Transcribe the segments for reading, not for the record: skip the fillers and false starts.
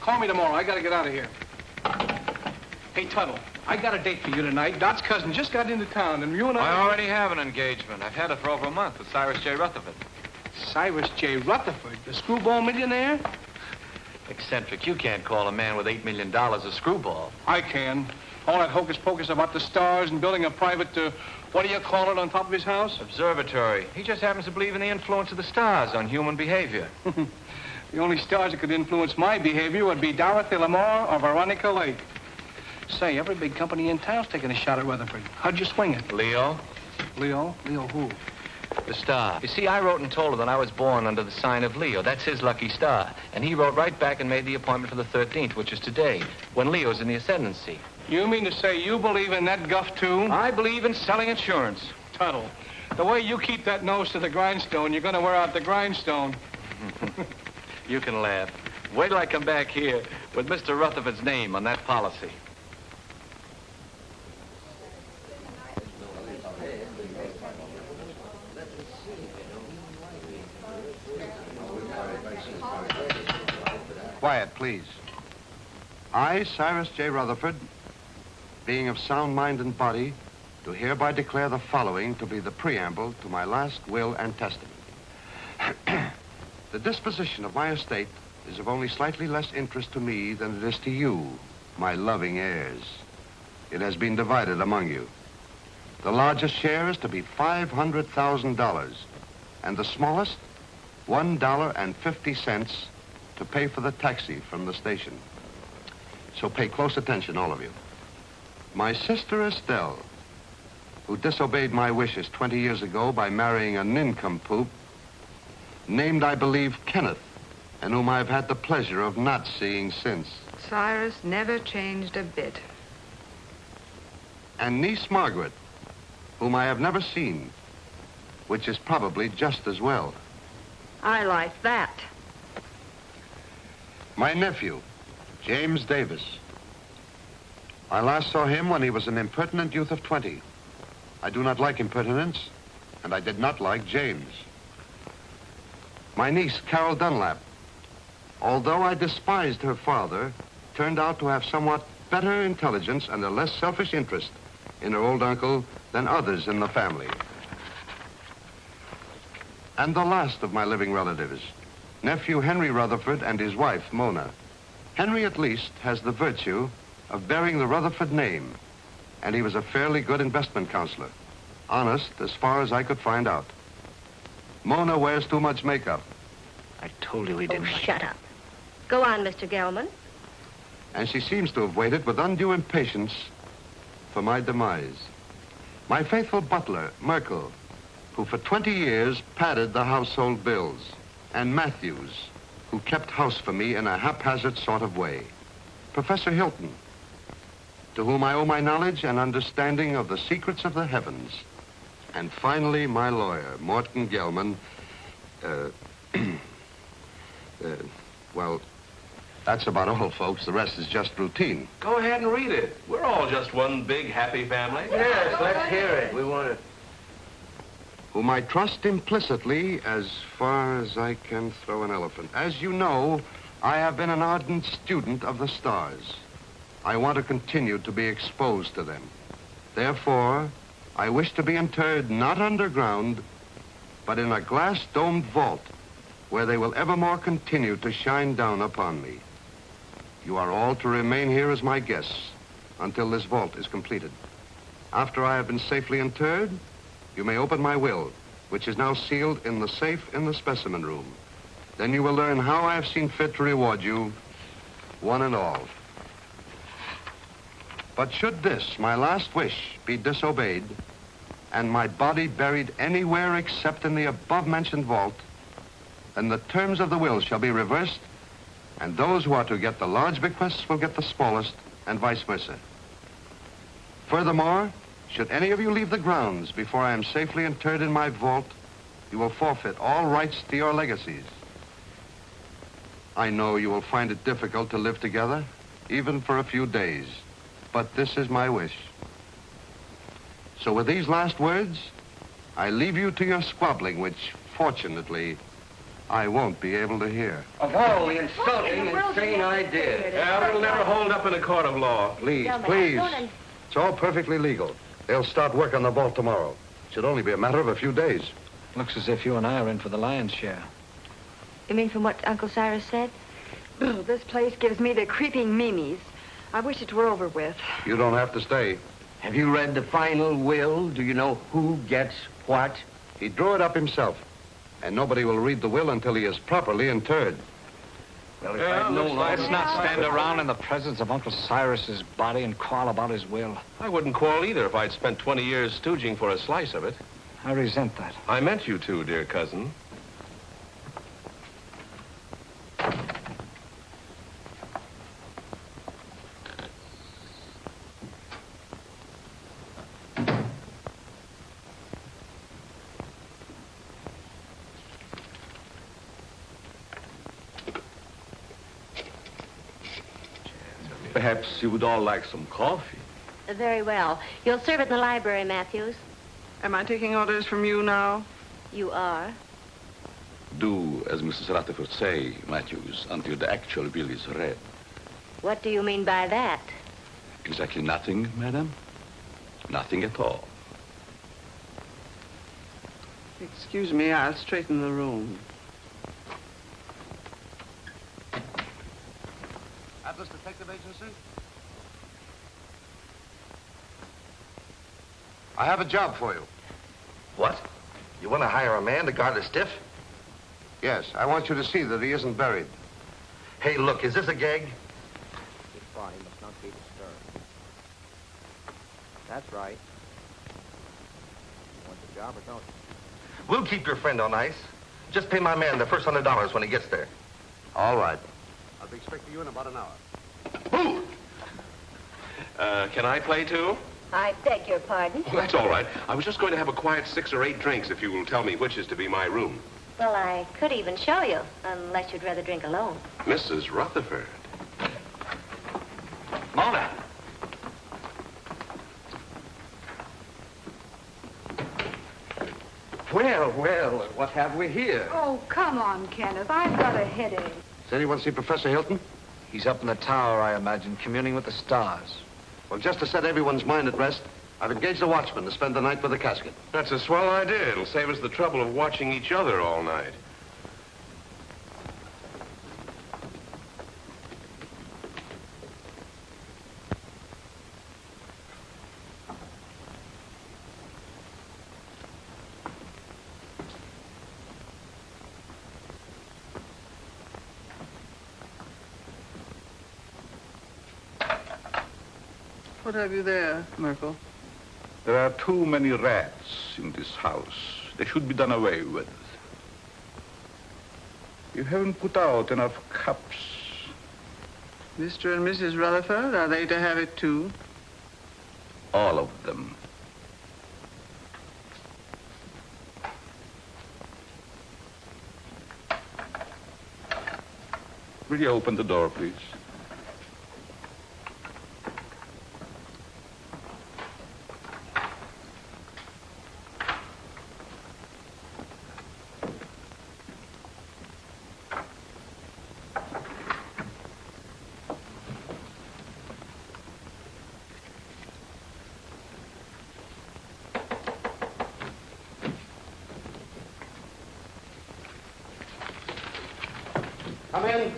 Call me tomorrow. I gotta get out of here. Hey, Tuttle, I got a date for you tonight. Dot's cousin just got into town, and you and I already have an engagement. I've had it for over a month with Cyrus J. Rutherford. Cyrus J. Rutherford, the screwball millionaire? Eccentric. You can't call a man with $8 million a screwball. I can. All that hocus pocus about the stars and building a private, what do you call it, on top of his house? Observatory. He just happens to believe in the influence of the stars on human behavior. The only stars that could influence my behavior would be Dorothy Lamour or Veronica Lake. Say, every big company in town's taking a shot at Rutherford. How'd you swing it? Leo. Leo? Leo who? The star. You see, I wrote and told her that I was born under the sign of Leo. That's his lucky star. And he wrote right back and made the appointment for the 13th, which is today, when Leo's in the ascendancy. You mean to say you believe in that guff, too? I believe in selling insurance. Tuttle, the way you keep that nose to the grindstone, you're going to wear out the grindstone. You can laugh. Wait till I come back here with Mr. Rutherford's name on that policy. Quiet, please. I, Cyrus J. Rutherford, being of sound mind and body, do hereby declare the following to be the preamble to my last will and testament. The disposition of my estate is of only slightly less interest to me than it is to you, my loving heirs. It has been divided among you. The largest share is to be $500,000, and the smallest, $1.50 to pay for the taxi from the station. So pay close attention, all of you. My sister Estelle, who disobeyed my wishes 20 years ago by marrying a nincompoop, named, I believe, Kenneth, and whom I've had the pleasure of not seeing since. Cyrus never changed a bit. And niece Margaret, whom I have never seen, which is probably just as well. I like that. My nephew, James Davis. I last saw him when he was an impertinent youth of 20. I do not like impertinence, and I did not like James. My niece, Carol Dunlap, although I despised her father, turned out to have somewhat better intelligence and a less selfish interest in her old uncle than others in the family. And the last of my living relatives, nephew Henry Rutherford and his wife, Mona. Henry, at least, has the virtue of bearing the Rutherford name, and he was a fairly good investment counselor. Honest, as far as I could find out. Mona wears too much makeup. I told you he didn't. Oh, shut up. Go on, Mr. Gelman. And she seems to have waited with undue impatience for my demise. My faithful butler, Merkel, who for 20 years padded the household bills, and Matthews, who kept house for me in a haphazard sort of way. Professor Hilton, to whom I owe my knowledge and understanding of the secrets of the heavens. And finally, my lawyer, Morton Gelman. Well, that's about all, folks. The rest is just routine. Go ahead and read it. We're all just one big happy family. Yes, let's hear it. We want to... Whom I trust implicitly as far as I can throw an elephant. As you know, I have been an ardent student of the stars. I want to continue to be exposed to them. Therefore, I wish to be interred not underground, but in a glass-domed vault where they will evermore continue to shine down upon me. You are all to remain here as my guests until this vault is completed. After I have been safely interred, you may open my will, which is now sealed in the safe in the specimen room. Then you will learn how I have seen fit to reward you, one and all. But should this, my last wish, be disobeyed, and my body buried anywhere except in the above-mentioned vault, then the terms of the will shall be reversed, and those who are to get the large bequests will get the smallest, and vice versa. Furthermore, should any of you leave the grounds before I am safely interred in my vault, you will forfeit all rights to your legacies. I know you will find it difficult to live together, even for a few days, but this is my wish. So with these last words, I leave you to your squabbling, which, fortunately, I won't be able to hear. Of all the insulting, insane ideas. Yeah, it'll never hold up in a court of law. Please, Gentlemen, please. don't It's all perfectly legal. They'll start work on the vault tomorrow. Should only be a matter of a few days. Looks as if you and I are in for the lion's share. You mean from what Uncle Cyrus said? This place gives me the creeping memes. I wish it were over with. You don't have to stay. Have you read the final will? Do you know who gets what? He drew it up himself. And nobody will read the will until he is properly interred. Well, if Yeah, I'd known looks all like- Let's not stand around in the presence of Uncle Cyrus's body and quarrel about his will. I wouldn't quarrel either if I'd spent 20 years stooging for a slice of it. I resent that. I meant you to, dear cousin. Perhaps you would all like some coffee. Very well. You'll serve it in the library, Matthews. Am I taking orders from you now? You are. Do as Mrs. Rutherford say, Matthews, until the actual will is read. What do you mean by that? Exactly nothing, madam? Nothing at all. Excuse me, I'll straighten the room. Atlas Detective Agency? I have a job for you. What? You want to hire a man to guard a stiff? Yes, I want you to see that he isn't buried. Hey, look, is this a gag? His body must not be disturbed. That's right. You want the job or don't you? We'll keep your friend on ice. Just pay my man the first $100 when he gets there. All right. I'll be expecting you in about an hour. Who? Can I play too? I beg your pardon. Oh, that's all right. I was just going to have a quiet 6 or 8 drinks if you will tell me which is to be my room. Well, I could even show you, unless you'd rather drink alone. Mrs. Rutherford. Mona! Well, what have we here? Oh, come on, Kenneth. I've got a headache. Does anyone see Professor Hilton? He's up in the tower, I imagine, communing with the stars. Well, just to set everyone's mind at rest, I've engaged a watchman to spend the night with the casket. That's a swell idea. It'll save us the trouble of watching each other all night. What have you there, Merkel? There are too many rats in this house. They should be done away with. You haven't put out enough cups. Mr. and Mrs. Rutherford, are they to have it too? All of them. Will you open the door, please? Come in.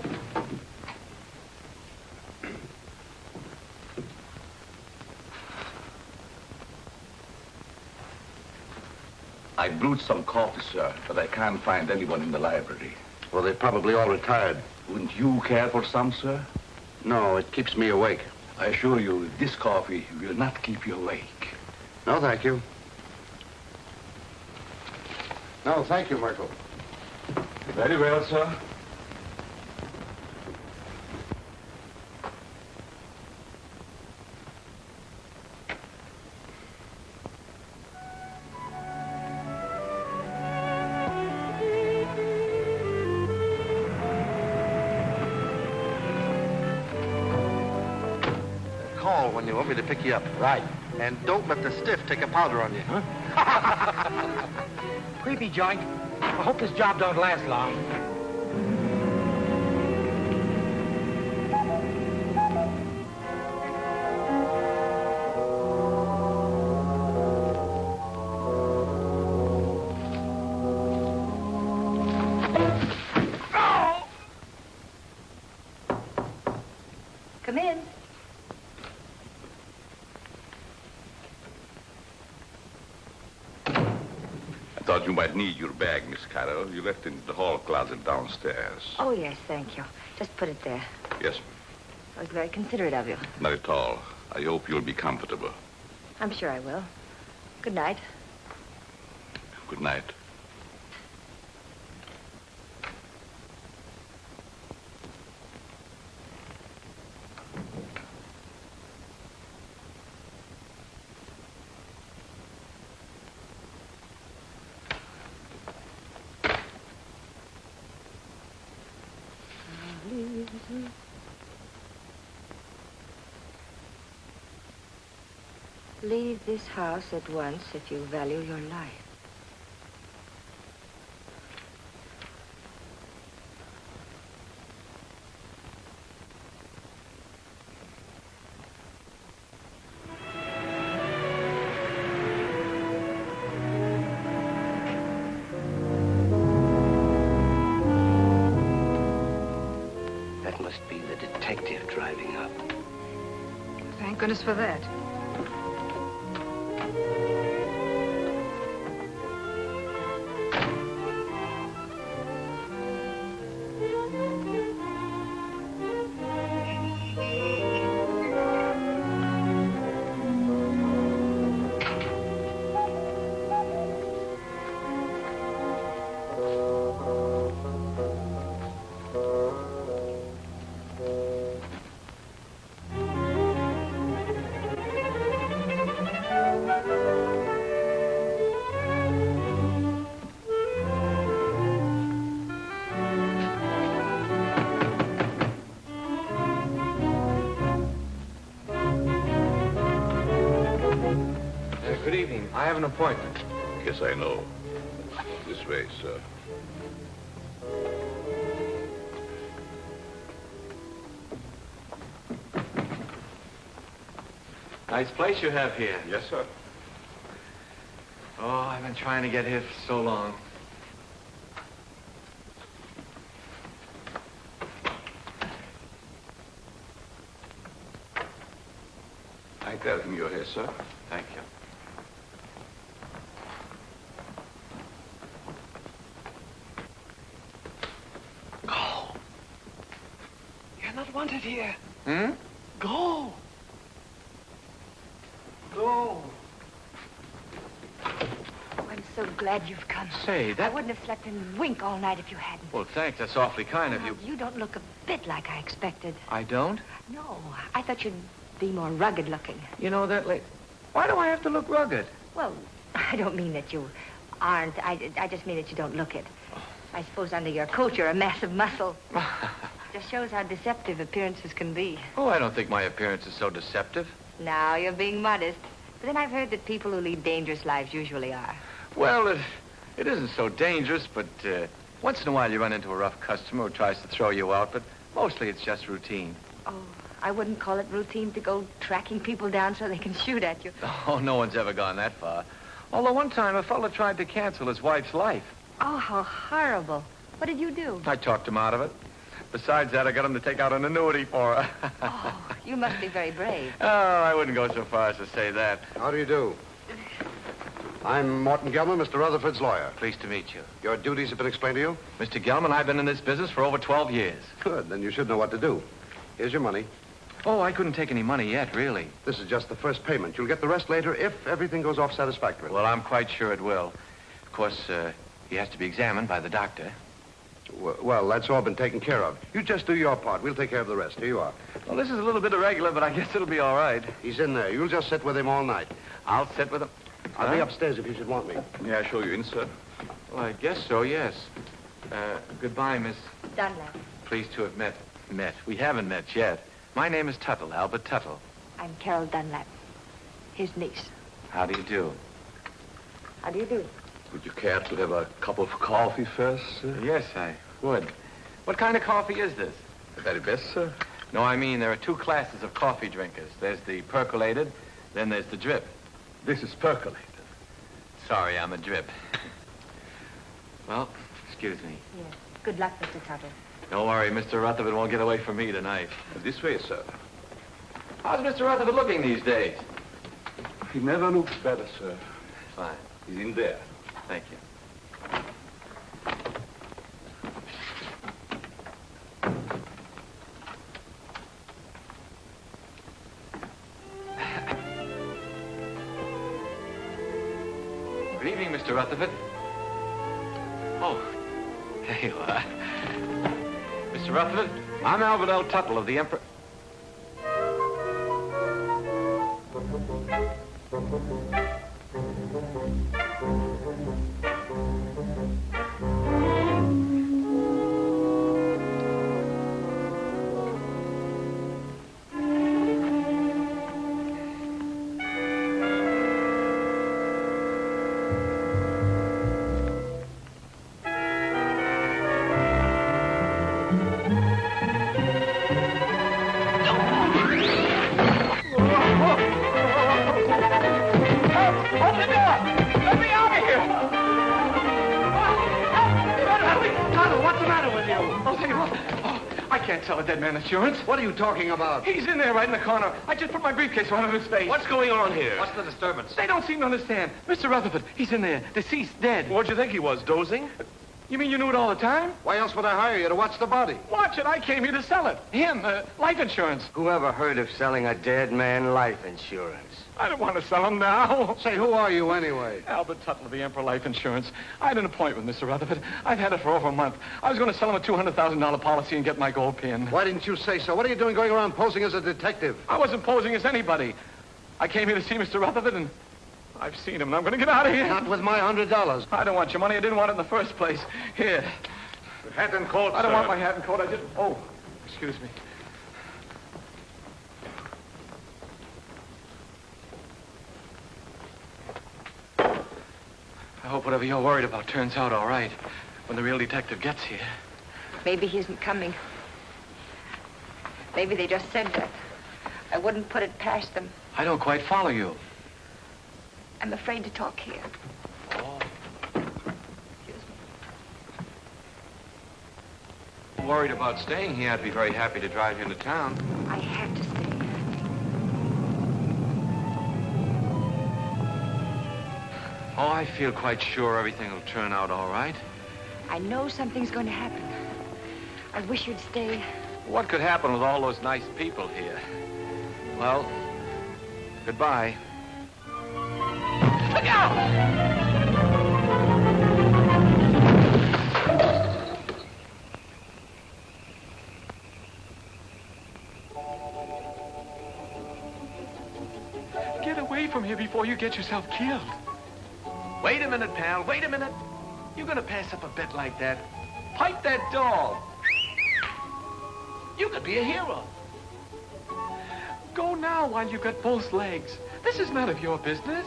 I brewed some coffee, sir, but I can't find anyone in the library. Well, they're probably all retired. Wouldn't you care for some, sir? No, it keeps me awake. I assure you, this coffee will not keep you awake. No, thank you. No, thank you, Merkel. Very well, sir. Call when you want me to pick you up. Right. And don't let the stiff take a powder on you. Creepy joint. I hope this job don't last long. Come in. I thought you might need your bag, Miss Carroll. You left it in the hall closet downstairs. Oh, yes, thank you. Just put it there. Yes, That was very considerate of you. not at all. I hope you'll be comfortable. I'm sure I will. Good night. Good night. Leave this house at once if you value your life. That must be the detective driving up. Thank goodness for that. Good evening. I have an appointment. Yes, I know. This way, sir. Nice place you have here. Yes, sir. Oh, I've been trying to get here for so long. I tell him you're here, sir. Thank you. Go. You're not wanted here. Hmm? Go. Go. I'm so glad you've come. Say, I that... wouldn't have slept in wink all night if you hadn't. Well, thanks. That's awfully kind of you. You don't look a bit like I expected. I don't? No, I thought you'd be more rugged looking. You know that Why do I have to look rugged? Well, I don't mean that you aren't. I just mean that you don't look it. I suppose under your coat you're a mass of muscle. Just shows how deceptive appearances can be. Oh, I don't think my appearance is so deceptive. Now you're being modest. But then I've heard that people who lead dangerous lives usually are. Well, it isn't so dangerous, but once in a while you run into a rough customer who tries to throw you out, but mostly it's just routine. Oh, I wouldn't call it routine to go tracking people down so they can shoot at you. Oh, no one's ever gone that far. Although one time a fellow tried to cancel his wife's life. Oh, how horrible. What did you do? I talked him out of it. Besides that, I got him to take out an annuity for her. Oh, you must be very brave. Oh, I wouldn't go so far as to say that. How do you do? I'm Morton Gelman, Mr. Rutherford's lawyer. Pleased to meet you. Your duties have been explained to you? Mr. Gelman, I've been in this business for over 12 years. Good. Then you should know what to do. Here's your money. Oh, I couldn't take any money yet, really. This is just the first payment. You'll get the rest later if everything goes off satisfactorily. Well, I'm quite sure it will. Of course, he has to be examined by the doctor. Well, that's all been taken care of. You just do your part. We'll take care of the rest. Here you are. Well, this is a little bit irregular, but I guess it'll be all right. He's in there. You'll just sit with him all night. I'll sit with him. I'll be upstairs if you should want me. May I show you in, sir? Well, I guess so, yes. Goodbye, Miss. Dunlap. Pleased to have met. We haven't met yet. My name is Tuttle, Albert Tuttle. I'm Carol Dunlap, his niece. How do you do? How do you do? Would you care to have a cup of coffee first, sir? Yes, I would. What kind of coffee is this? The very best, sir. No, I mean, there are two classes of coffee drinkers. There's the percolated, then there's the drip. This is percolated. Sorry, I'm a drip. Well, excuse me. Yes. Good luck, Mr. Tuttle. Don't worry, Mr. Rutherford won't get away from me tonight. This way, sir. How's Mr. Rutherford looking these days? He never looks better, sir. Fine. He's in there. Thank you. Good evening, Mr. Rutherford. Oh, there you are. Mr. Rutherford, I'm Albert L. Tuttle of the Emperor... Insurance. What are you talking about? He's in there right in the corner. I just put my briefcase right on his face. What's going on here? What's the disturbance? They don't seem to understand. Mr. Rutherford, he's in there. Deceased, dead. What'd you think he was, dozing? You mean you knew it all the time? Why else would I hire you to watch the body? Watch it. I came here to sell it. Him, life insurance. Who ever heard of selling a dead man life insurance? I don't want to sell him now. Say, who are you anyway? Albert Tuttle of the Emperor Life Insurance. I had an appointment with Mr. Rutherford. I've had it for over a month. I was going to sell him a $200,000 policy and get my gold pin. Why didn't you say so? What are you doing going around posing as a detective? I wasn't posing as anybody. I came here to see Mr. Rutherford, and I've seen him, and I'm going to get out of here. Not with my $100. I don't want your money. I didn't want it in the first place. Here. Hat and coat, I don't sir. want my hat and coat. I just... Oh, excuse me. I hope whatever you're worried about turns out all right when the real detective gets here. Maybe he isn't coming. Maybe they just said that. I wouldn't put it past them. I don't quite follow you. I'm afraid to talk here. Oh. Excuse me. Worried about staying here. I'd be very happy to drive you into town. I have to stay. Oh, I feel quite sure everything will turn out all right. I know something's going to happen. I wish you'd stay. What could happen with all those nice people here? Well, goodbye. Look out! Get away from here before you get yourself killed. Wait a minute, pal. Wait a minute. You're gonna pass up a bet like that? Pipe that dog. You could be a hero. Go now while you've got both legs. This is none of your business.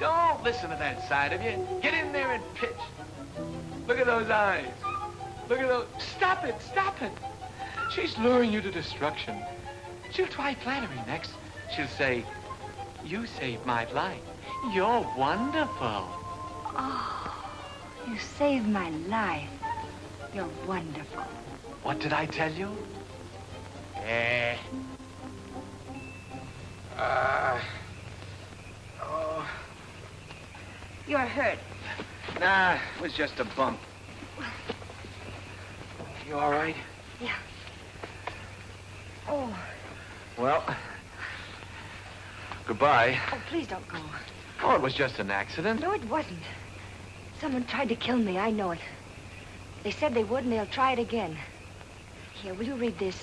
Don't listen to that side of you. Get in there and pitch. Look at those eyes. Look at those... Stop it, stop it. She's luring you to destruction. She'll try flattery next. She'll say, you saved my life. You're wonderful. Oh, you saved my life. You're wonderful. What did I tell you? You're hurt. Nah, it was just a bump. You all right? Yeah. Oh. Well, goodbye. Oh, please don't go. Oh, it was just an accident. No, it wasn't. Someone tried to kill me. I know it. They said they would, and they'll try it again. Here, will you read this?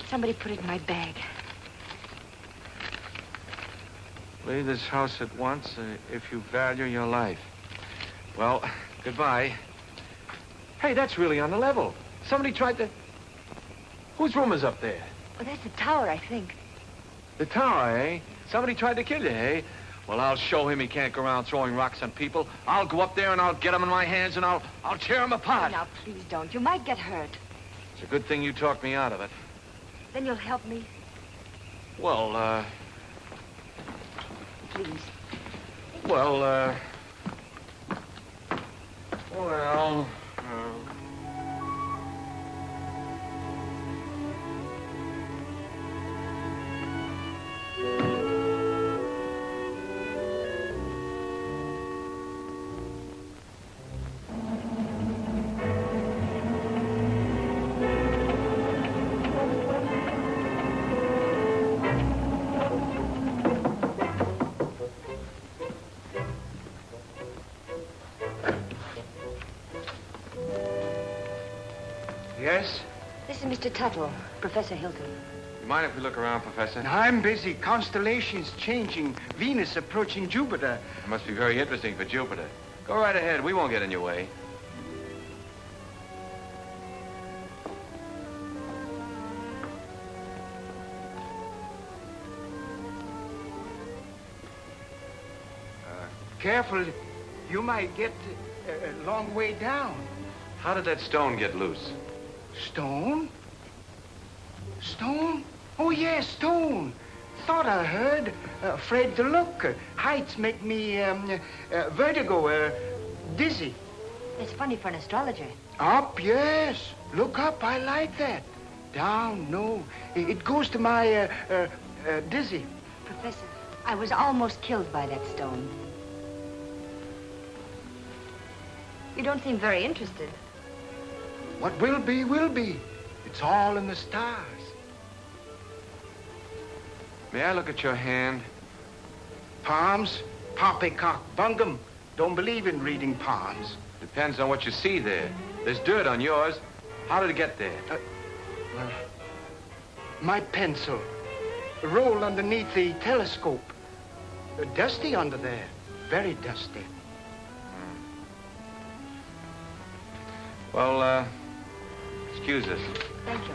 Somebody put it in my bag. Leave this house at once if you value your life. Well, goodbye. Hey, that's really on the level. Somebody tried to... Whose room is up there? Oh, that's the tower, I think. The tower, eh? Somebody tried to kill you, eh? Well, I'll show him he can't go around throwing rocks on people. I'll go up there and I'll get him in my hands and I'll tear him apart. Oh, now, please don't. You might get hurt. It's a good thing you talked me out of it. Then you'll help me. Well, Please. Well, is Mr. Tuttle, Professor Hilton. You mind if we look around, Professor? I'm busy. Constellations changing. Venus approaching Jupiter. It must be very interesting for Jupiter. Go right ahead. We won't get in your way. Careful. You might get a long way down. How did that stone get loose? Stone? Stone? Oh, yes, stone. Thought I heard. Afraid to look. Heights make me vertigo, dizzy. It's funny for an astrologer. Up, yes. Look up, I like that. Down, no. It goes to my dizzy. Professor, I was almost killed by that stone. You don't seem very interested. What will be, will be. It's all in the stars. May I look at your hand? Palms? Poppycock bungum. Don't believe in reading palms. Depends on what you see there. There's dirt on yours. How did it get there? Well, my pencil. Rolled underneath the telescope. Dusty under there. Very dusty. Well, excuse us. Thank you.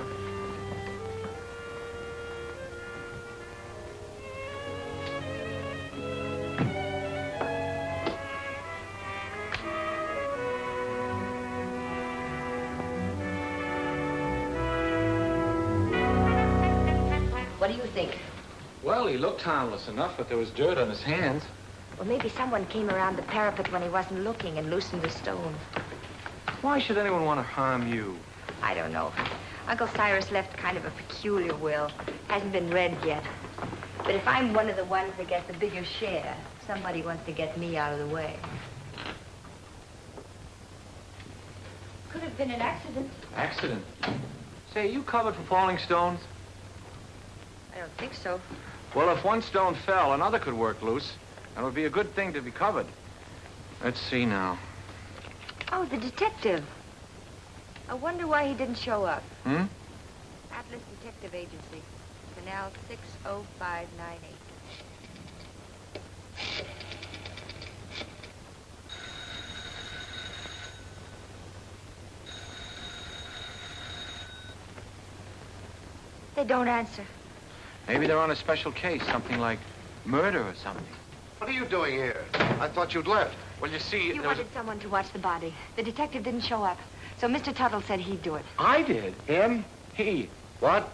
What do you think? Well, he looked harmless enough, but there was dirt on his hands. Well, maybe someone came around the parapet when he wasn't looking and loosened the stone. Why should anyone want to harm you? I don't know. Uncle Cyrus left kind of a peculiar will. Hasn't been read yet. But if I'm one of the ones that gets the bigger share, somebody wants to get me out of the way. Could have been an accident. Accident? Say, you covered for falling stones? I don't think so. Well, if one stone fell, another could work loose. And it would be a good thing to be covered. Let's see now. Oh, the detective. I wonder why he didn't show up. Hmm? Atlas Detective Agency. Canal 60598. They don't answer. Maybe they're on a special case, something like murder or something. What are you doing here? I thought you'd left. Well, you see, You wanted someone to watch the body. The detective didn't show up. So Mr. Tuttle said he'd do it. I did. Him? He. What?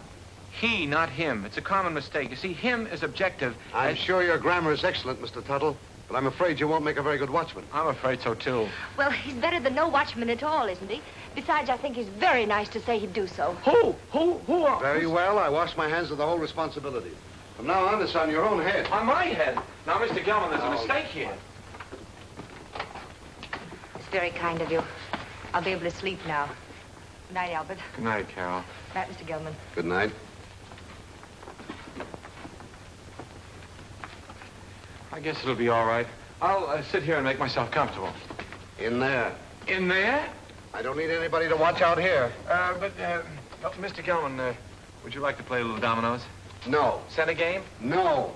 He, not him. It's a common mistake. You see, him is objective. I'm sure your grammar is excellent, Mr. Tuttle, but I'm afraid you won't make a very good watchman. I'm afraid so, too. Well, he's better than no watchman at all, isn't he? Besides, I think he's very nice to say he'd do so. Who are... Very well. I wash my hands of the whole responsibility. From now on, it's on your own head. On my head. Now, Mr. Gelman, there's a mistake here. It's very kind of you. I'll be able to sleep now. Good night, Albert. Good night, Carol. Good night, Mr. Gilman. Good night. I guess it'll be all right. I'll sit here and make myself comfortable. In there. In there? I don't need anybody to watch out here. Mr. Gelman, would you like to play a little dominoes? No. Send a game? No.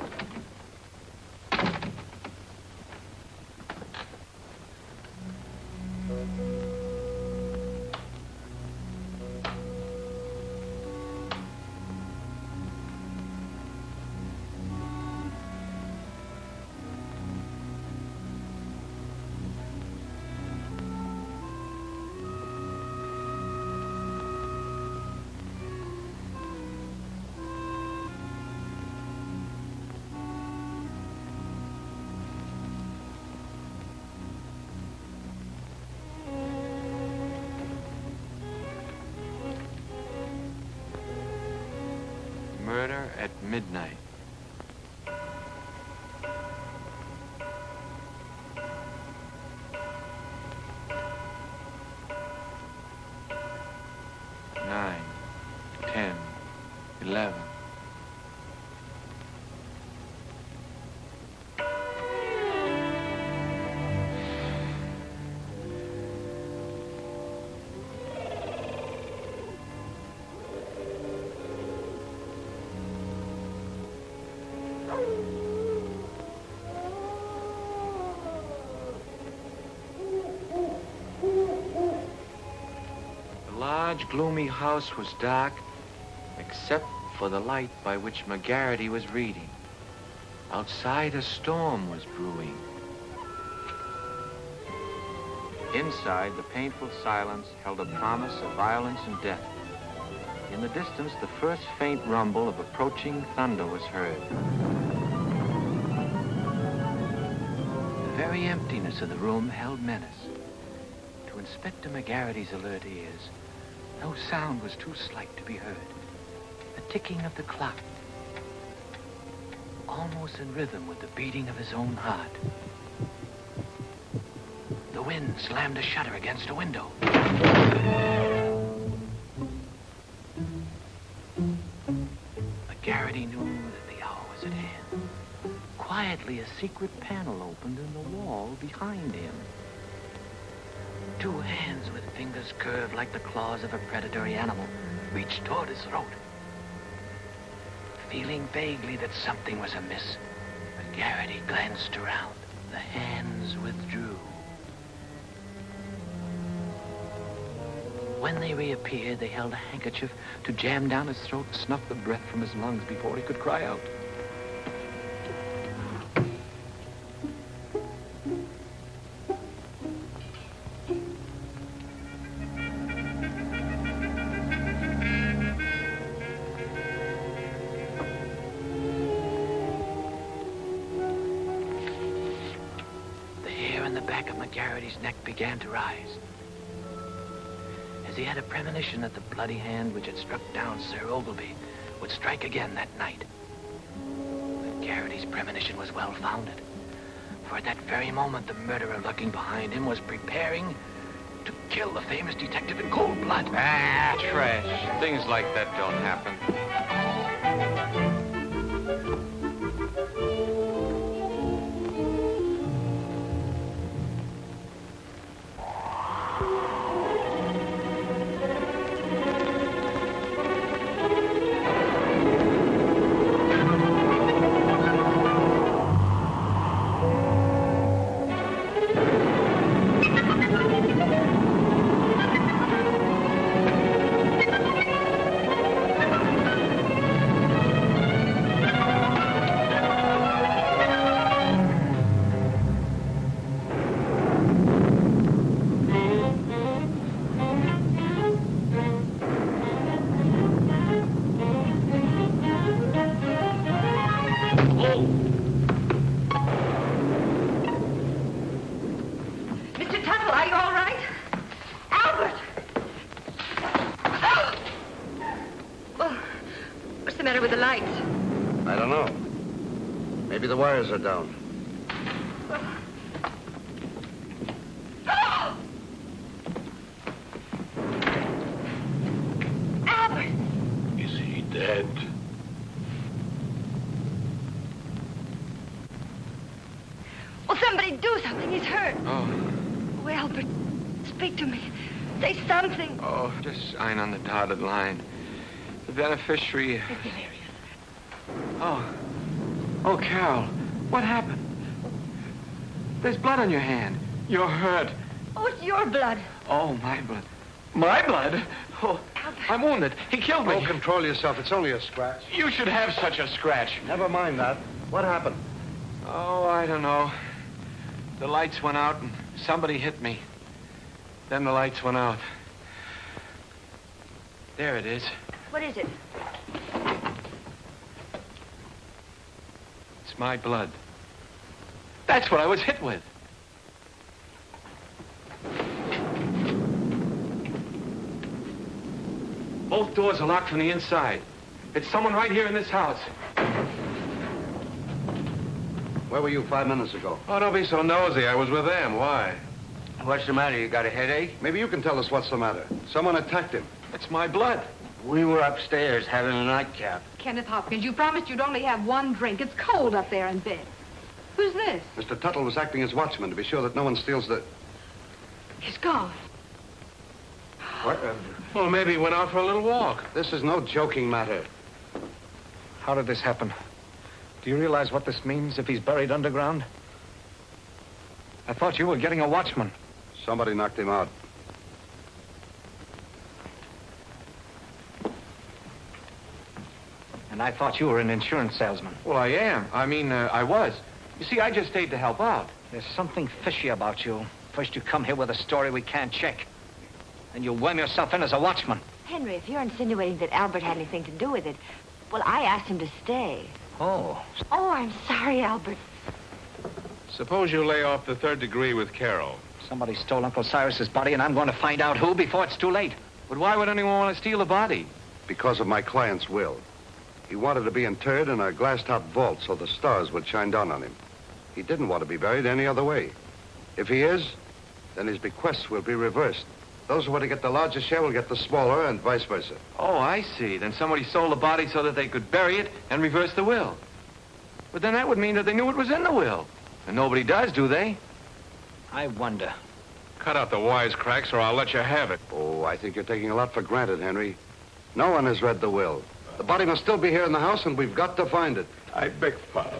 Murder at Midnight. Nine, 10, 11. large, gloomy house was dark, except for the light by which McGarity was reading. Outside, a storm was brewing. Inside, the painful silence held a promise of violence and death. In the distance, the first faint rumble of approaching thunder was heard. The very emptiness of the room held menace. To Inspector McGarity's alert ears, no sound was too slight to be heard. The ticking of the clock, almost in rhythm with the beating of his own heart. The wind slammed a shutter against a window. McGarity knew that the hour was at hand. Quietly, a secret panel opened in the wall behind him. Two hands with fingers curved like the claws of a predatory animal reached toward his throat. Feeling vaguely that something was amiss, McGarity glanced around. The hands withdrew. When they reappeared, they held a handkerchief to jam down his throat and snuff the breath from his lungs before he could cry out. The hair on the back of McGarity's neck began to rise, as he had a premonition that the bloody hand which had struck down Sir Ogilvy would strike again that night. McGarity's premonition was well-founded, for at that very moment the murderer lurking behind him was preparing to kill the famous detective in cold blood. Ah, trash. Things like that don't happen. Mr. Tuttle, are you all right? Albert! Well, what's the matter with the lights? I don't know. Maybe the wires are down. Albert! Is he dead? Well, somebody do something. He's hurt. Oh, Oh, Albert, speak to me. Say something. oh, just sign on the dotted line. The beneficiary... It's delirious. Oh, Carol, what happened? There's blood on your hand. You're hurt. Oh, it's your blood. Oh, my blood. My blood? Oh, Albert. I'm wounded. He killed me. Oh, control yourself. It's only a scratch. You should have such a scratch. Never mind that. What happened? Oh, I don't know. The lights went out and somebody hit me. Then the lights went out. There it is. What is it? It's my blood. That's what I was hit with. Both doors are locked from the inside. It's someone right here in this house. Where were you 5 minutes ago? Oh, don't be so nosy. I was with them. Why? What's the matter? You got a headache? Maybe you can tell us what's the matter. Someone attacked him. It's my blood. We were upstairs having a nightcap. Kenneth Hopkins, you promised you'd only have one drink. It's cold up there in bed. Who's this? Mr. Tuttle was acting as watchman to be sure that no one steals the... He's gone. What? Well, maybe he went out for a little walk. This is no joking matter. How did this happen? Do you realize what this means if he's buried underground? I thought you were getting a watchman. Somebody knocked him out. And I thought you were an insurance salesman. Well, I am. I was. You see, I just stayed to help out. There's something fishy about you. First you come here with a story we can't check. Then you worm yourself in as a watchman. Henry, if you're insinuating that Albert had anything to do with it, well, I asked him to stay. Oh. Oh, I'm sorry, Albert. Suppose you lay off the third degree with Carol. Somebody stole Uncle Cyrus's body, and I'm going to find out who before it's too late. But why would anyone want to steal the body? Because of my client's will. He wanted to be interred in a glass-top vault so the stars would shine down on him. He didn't want to be buried any other way. If he is, then his bequests will be reversed. Those who want to get the larger share will get the smaller, and vice versa. Oh, I see. Then somebody stole the body so that they could bury it and reverse the will. But then that would mean that they knew it was in the will. And nobody does, do they? I wonder. Cut out the wisecracks or I'll let you have it. Oh, I think you're taking a lot for granted, Henry. No one has read the will. The body must still be here in the house, and we've got to find it. I beg pardon.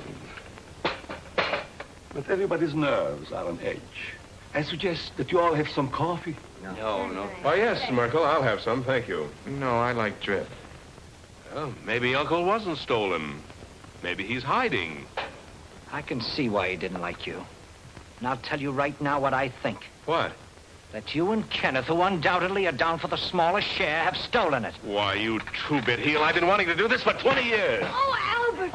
But everybody's nerves are on edge. I suggest that you all have some coffee. No. Why, yes, Merkel, I'll have some, thank you. No, I like drip. Well, maybe Uncle wasn't stolen. Maybe he's hiding. I can see why he didn't like you. And I'll tell you right now what I think. What? That you and Kenneth, who undoubtedly are down for the smallest share, have stolen it. Why, you two-bit heel, I've been wanting to do this for 20 years. Oh, Albert!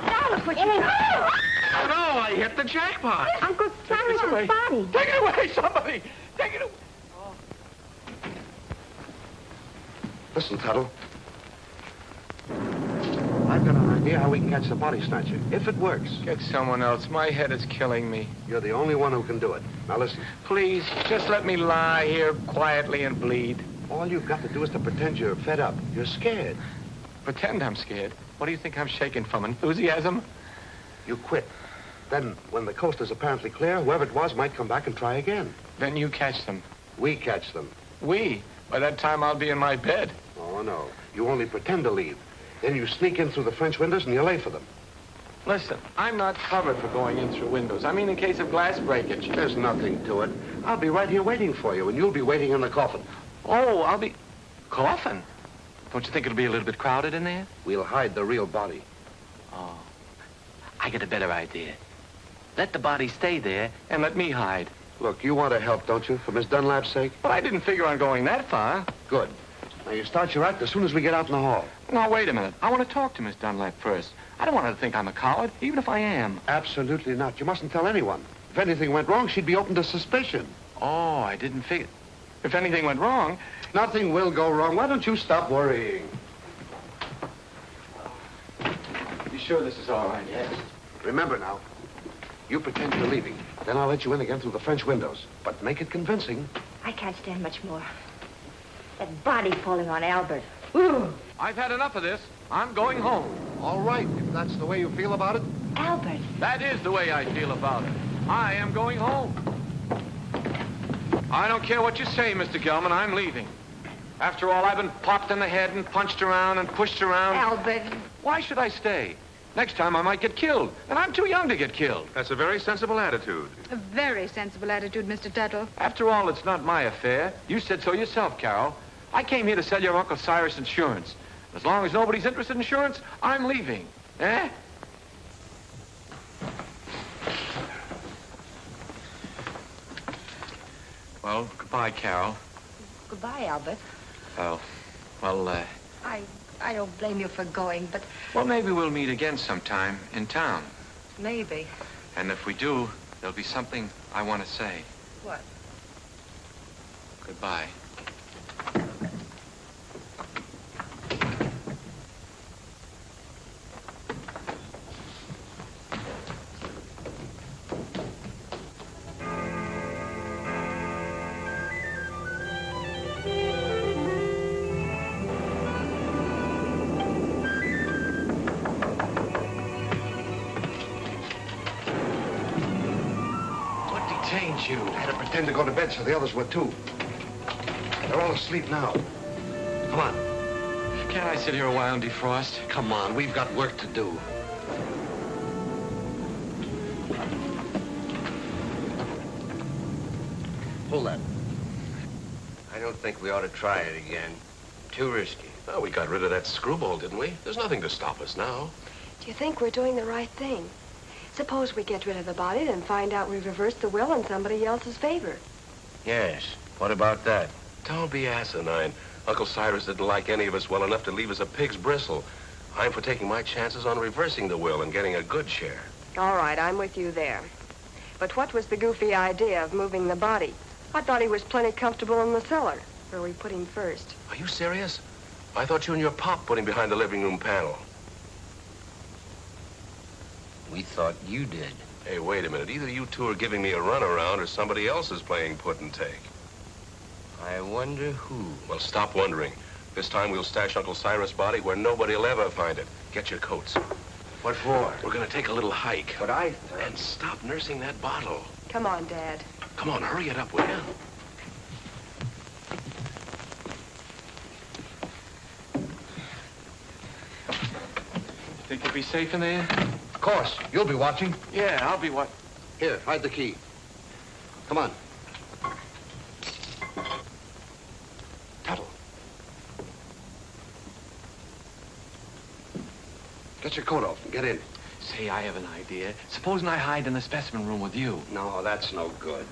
Albert, what you doing? Oh, no, I hit the jackpot. Uncle Cyrus's body. Take it away, somebody. Take it away. Listen, Tuttle. I've got an idea how we can catch the body snatcher, if it works. Get someone else. My head is killing me. You're the only one who can do it. Now listen. Please, just let me lie here quietly and bleed. All you've got to do is to pretend you're fed up. You're scared. Pretend I'm scared? What do you think I'm shaking from, enthusiasm? You quit. Then, when the coast is apparently clear, whoever it was might come back and try again. Then you catch them. We catch them. We? By that time, I'll be in my bed. Oh, no. You only pretend to leave. Then you sneak in through the French windows and you lay for them. Listen, I'm not covered for going in through windows. I mean, in case of glass breakage. There's nothing to it. I'll be right here waiting for you, and you'll be waiting in the coffin. Oh, I'll be... Coffin? Don't you think it'll be a little bit crowded in there? We'll hide the real body. Oh. I got a better idea. Let the body stay there and let me hide. Look, you want to help, don't you, for Miss Dunlap's sake? But I didn't figure on going that far. Good. Now, you start your act as soon as we get out in the hall. Now, wait a minute. I want to talk to Miss Dunlap first. I don't want her to think I'm a coward, even if I am. Absolutely not. You mustn't tell anyone. If anything went wrong, she'd be open to suspicion. Oh, I didn't figure... If anything went wrong... Nothing will go wrong. Why don't you stop worrying? You sure this is all right? Yes. Remember now, you pretend you're leaving. Then I'll let you in again through the French windows. But make it convincing. I can't stand much more. That body falling on Albert. I've had enough of this. I'm going home. All right, if that's the way you feel about it. Albert. That is the way I feel about it. I am going home. I don't care what you say, Mr. Gelman. I'm leaving. After all, I've been popped in the head and punched around and pushed around. Albert. Why should I stay? Next time I might get killed, and I'm too young to get killed. That's a very sensible attitude. A very sensible attitude, Mr. Tuttle. After all, it's not my affair. You said so yourself, Carol. I came here to sell your Uncle Cyrus insurance. As long as nobody's interested in insurance, I'm leaving. Eh? Well, goodbye, Carol. Goodbye, Albert. Oh, well, I don't blame you for going, but... Well, maybe we'll meet again sometime in town. Maybe. And if we do, there'll be something I want to say. What? Goodbye. You had to pretend to go to bed so the others would too. They're all asleep now. Come on. Can't I sit here a while and defrost? Come on, we've got work to do. Pull that. I don't think we ought to try it again. Too risky. Well, we got rid of that screwball, didn't we? There's nothing to stop us now. Do you think we're doing the right thing? Suppose we get rid of the body, then find out we've reversed the will in somebody else's favor. Yes. What about that? Don't be asinine. Uncle Cyrus didn't like any of us well enough to leave us a pig's bristle. I'm for taking my chances on reversing the will and getting a good share. All right, I'm with you there. But what was the goofy idea of moving the body? I thought he was plenty comfortable in the cellar, where we put him first. Are you serious? I thought you and your pop put him behind the living room panel. We thought you did. Hey, wait a minute. Either you two are giving me a runaround or somebody else is playing put and take. I wonder who. Well, stop wondering. This time we'll stash Uncle Cyrus' body where nobody will ever find it. Get your coats. What for? We're going to take a little hike. But I... And stop nursing that bottle. Come on, Dad. Come on, hurry it up, will you? Think you'll be safe in there? Of course. You'll be watching. Yeah, I'll be what? Here, hide the key. Come on. Tuttle. Get your coat off and get in. Say, I have an idea. Supposing I hide in the specimen room with you. No, that's no good.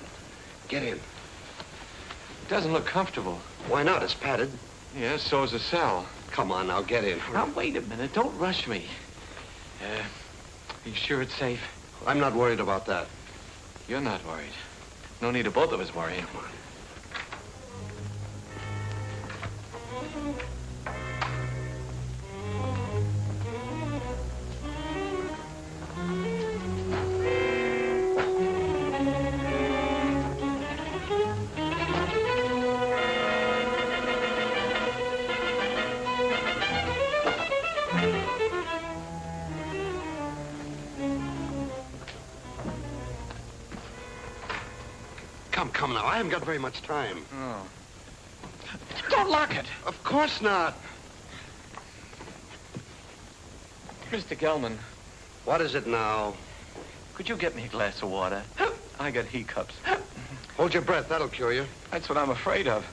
Get in. It doesn't look comfortable. Why not? It's padded. Yeah, so's the cell. Come on, now, get in. Now, wait a minute. Don't rush me. Are you sure it's safe? I'm not worried about that. You're not worried. No need of both of us worrying. Come on. Come now, I haven't got very much time. Oh. Don't lock it. Of course not. Mr. Gelman. What is it now? Could you get me a glass of water? I got hiccups. Hold your breath, that'll cure you. That's what I'm afraid of.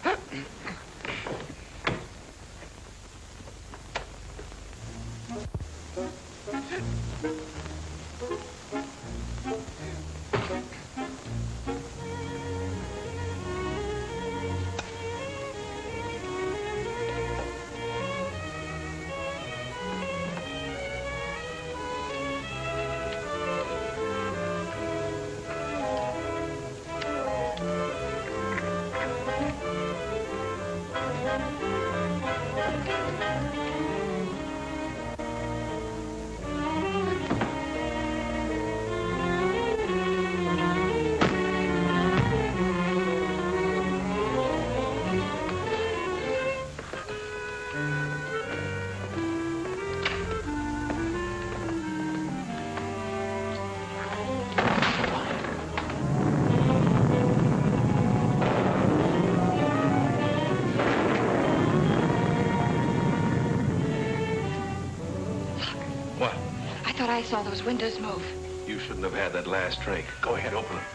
I saw those windows move. You shouldn't have had that last drink. Go ahead, open them.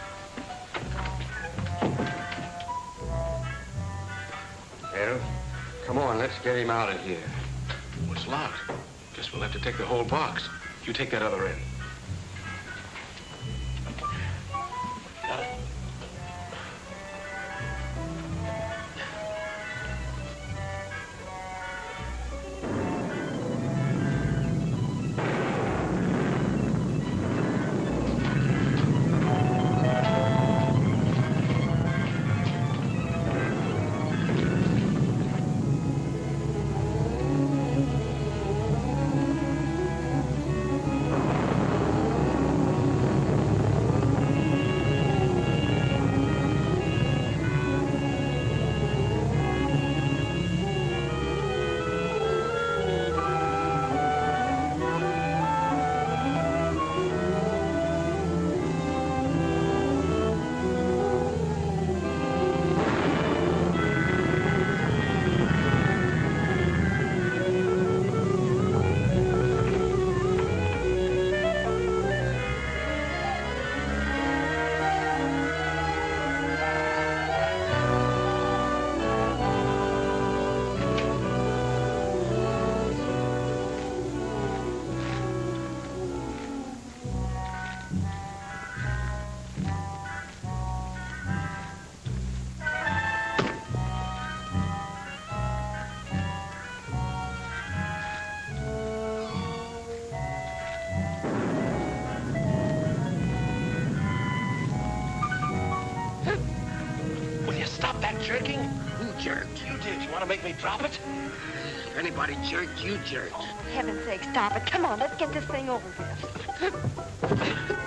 Well, come on, let's get him out of here. Oh, it's locked. Guess we'll have to take the whole box. You take that other end. Got it. that jerking? Who jerked? You did. You want to make me drop it? If anybody jerked, you jerked. Oh, for heaven's sake, stop it. Come on, let's get this thing over with.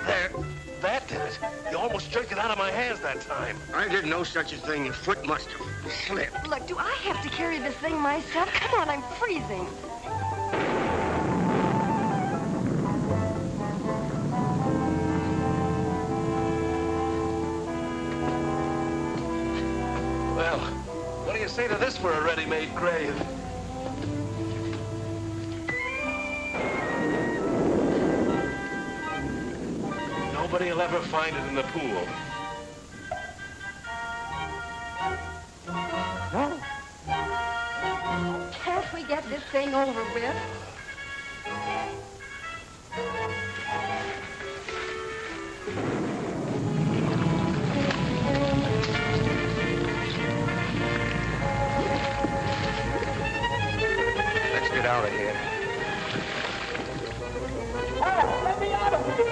There. That did it. You almost jerked it out of my hands that time. I did no such a thing. Your foot must have slipped. Look, do I have to carry this thing myself? Come on, I'm freezing. Well, what do you say to this for a ready-made grave? Nobody will ever find it in the pool. No. Can't we get this thing over with? Let's get out of here. Let me out of here!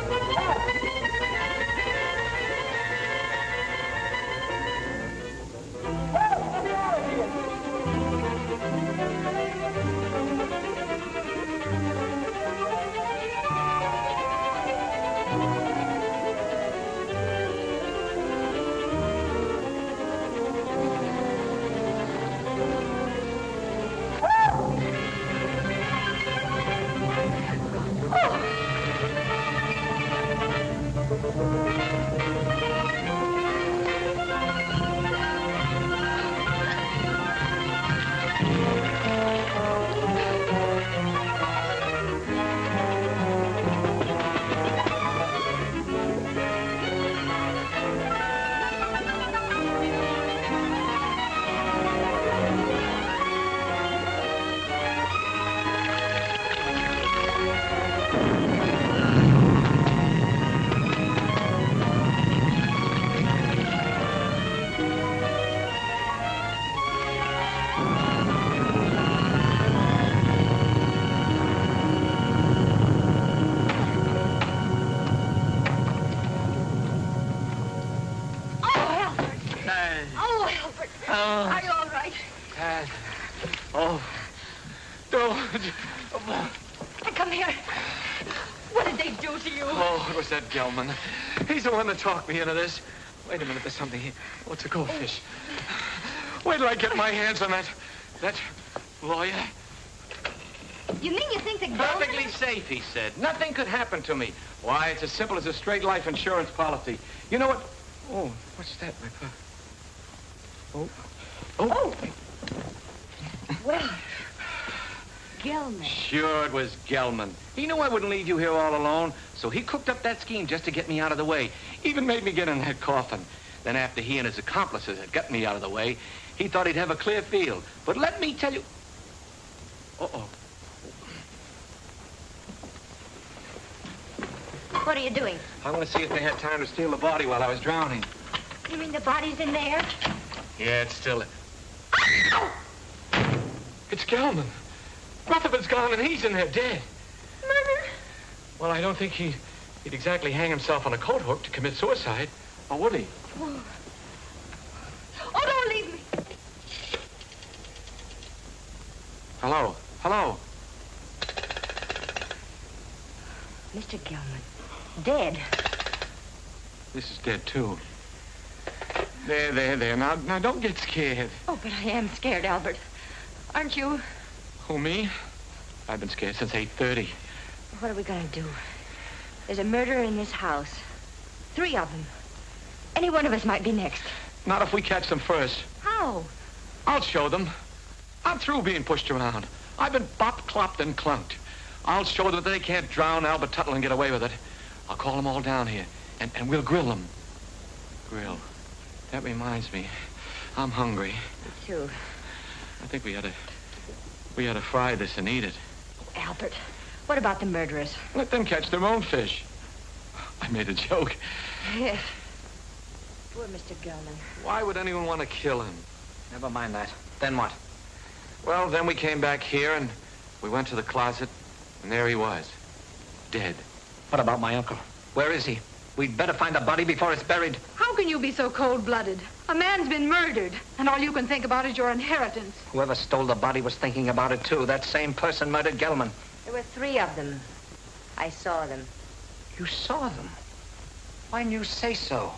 Are you all right? Dad. Oh. Don't. Come here. What did they do to you? Oh, it was that Gelman. He's the one that talked me into this. Wait a minute, there's something here. Oh, it's a goldfish. Wait till I get my hands on that lawyer. You mean you think the Perfectly safe, he said. Nothing could happen to me. Why, it's as simple as a straight life insurance policy. You know what? Oh, what's that, my papa? Oh. Oh. Well, Gelman. Sure, it was Gelman. He knew I wouldn't leave you here all alone, so he cooked up that scheme just to get me out of the way. Even made me get in that coffin. Then after he and his accomplices had got me out of the way, he thought he'd have a clear field. But let me tell you... Uh-oh. What are you doing? I want to see if they had time to steal the body while I was drowning. You mean the body's in there? Yeah, it's still... It's Gelman. Rutherford's gone and he's in there dead. Murder? Well, I don't think he'd exactly hang himself on a coat hook to commit suicide. Or would he? Oh, don't leave me. Hello? Hello? Mr. Gelman. Dead. This is dead, too. There. Now, don't get scared. Oh, but I am scared, Albert. Aren't you? Who, me? I've been scared since 8:30. What are we going to do? There's a murderer in this house. 3 of them. Any one of us might be next. Not if we catch them first. How? I'll show them. I'm through being pushed around. I've been bopped, clopped, and clunked. I'll show them that they can't drown Albert Tuttle and get away with it. I'll call them all down here, and we'll grill them. Grill. That reminds me. I'm hungry. Me too. I think we ought to fry this and eat it. Albert, what about the murderers? Let them catch their own fish. I made a joke. Yes. Poor Mr. Gelman. Why would anyone want to kill him? Never mind that. Then what? Well, then we came back here and we went to the closet, and there he was. Dead. What about my uncle? Where is he? We'd better find the body before it's buried. How can you be so cold-blooded? A man's been murdered, and all you can think about is your inheritance. Whoever stole the body was thinking about it, too. That same person murdered Gelman. There were 3 of them. I saw them. You saw them? Why didn't you say so?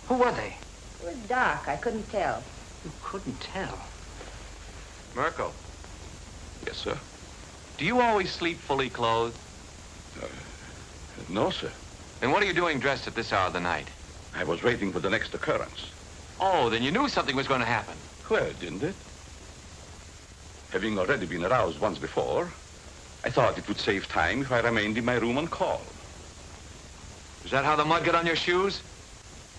Who were they? It was dark. I couldn't tell. You couldn't tell? Merkel, Yes, sir. do you always sleep fully clothed? No, sir. Then what are you doing dressed at this hour of the night? I was waiting for the next occurrence. Oh, then you knew something was going to happen. Well, didn't it? Having already been aroused once before, I thought it would save time if I remained in my room on call. Is that how the mud got on your shoes?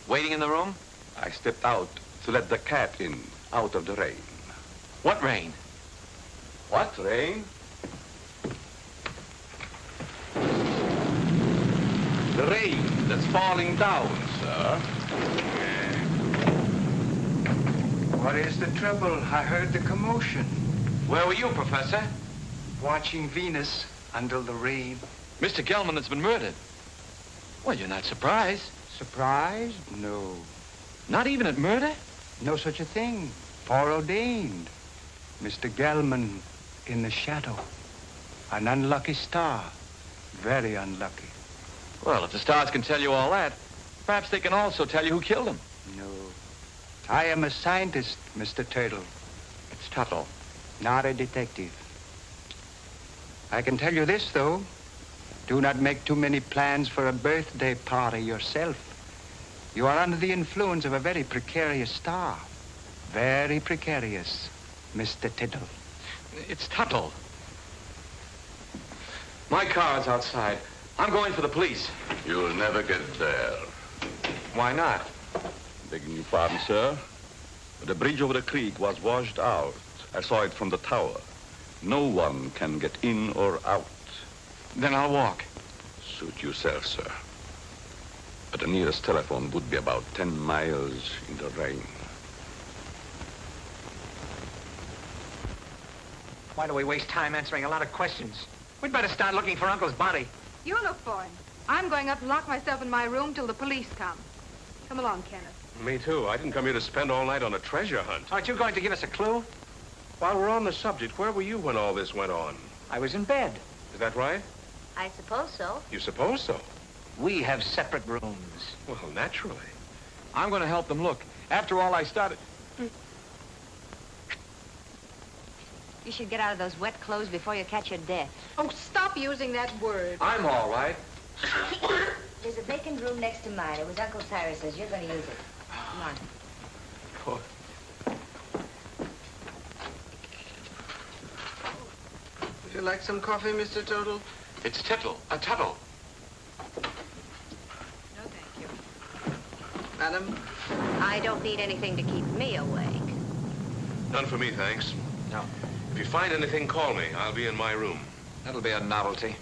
Waiting in the room? I stepped out to let the cat in, out of the rain. What rain? What rain? The rain that's falling down, sir. What is the trouble? I heard the commotion. Where were you, Professor? Watching Venus under the rain. Mr. Gelman has been murdered. Well, you're not surprised. Surprised? No. Not even at murder? No such a thing. Foreordained. Mr. Gelman in the shadow. An unlucky star. Very unlucky. Well, if the stars can tell you all that, perhaps they can also tell you who killed him. No. I am a scientist, Mr. Tuttle. It's Tuttle. Not a detective. I can tell you this, though. Do not make too many plans for a birthday party yourself. You are under the influence of a very precarious star. Very precarious, Mr. Tuttle. It's Tuttle. My car's outside. I'm going for the police. You'll never get there. Why not? Begging your pardon, sir. The bridge over the creek was washed out. I saw it from the tower. No one can get in or out. Then I'll walk. Suit yourself, sir. But the nearest telephone would be about 10 miles in the rain. Why do we waste time answering a lot of questions? We'd better start looking for Uncle's body. You look for him. I'm going up and lock myself in my room till the police come. Come along, Kenneth. Me too. I didn't come here to spend all night on a treasure hunt. Aren't you going to give us a clue? While we're on the subject, where were you when all this went on? I was in bed. Is that right? I suppose so. You suppose so? We have separate rooms. Well, naturally. I'm going to help them look. After all, I started... You should get out of those wet clothes before you catch your death. Oh, stop using that word. I'm all right. There's a vacant room next to mine. It was Uncle Cyrus's. You're going to use it. Come on. Oh. Would you like some coffee, Mr. Tuttle? It's Tuttle. Tuttle. No, thank you. Madam? I don't need anything to keep me awake. None for me, thanks. No. If you find anything, call me. I'll be in my room. That'll be a novelty.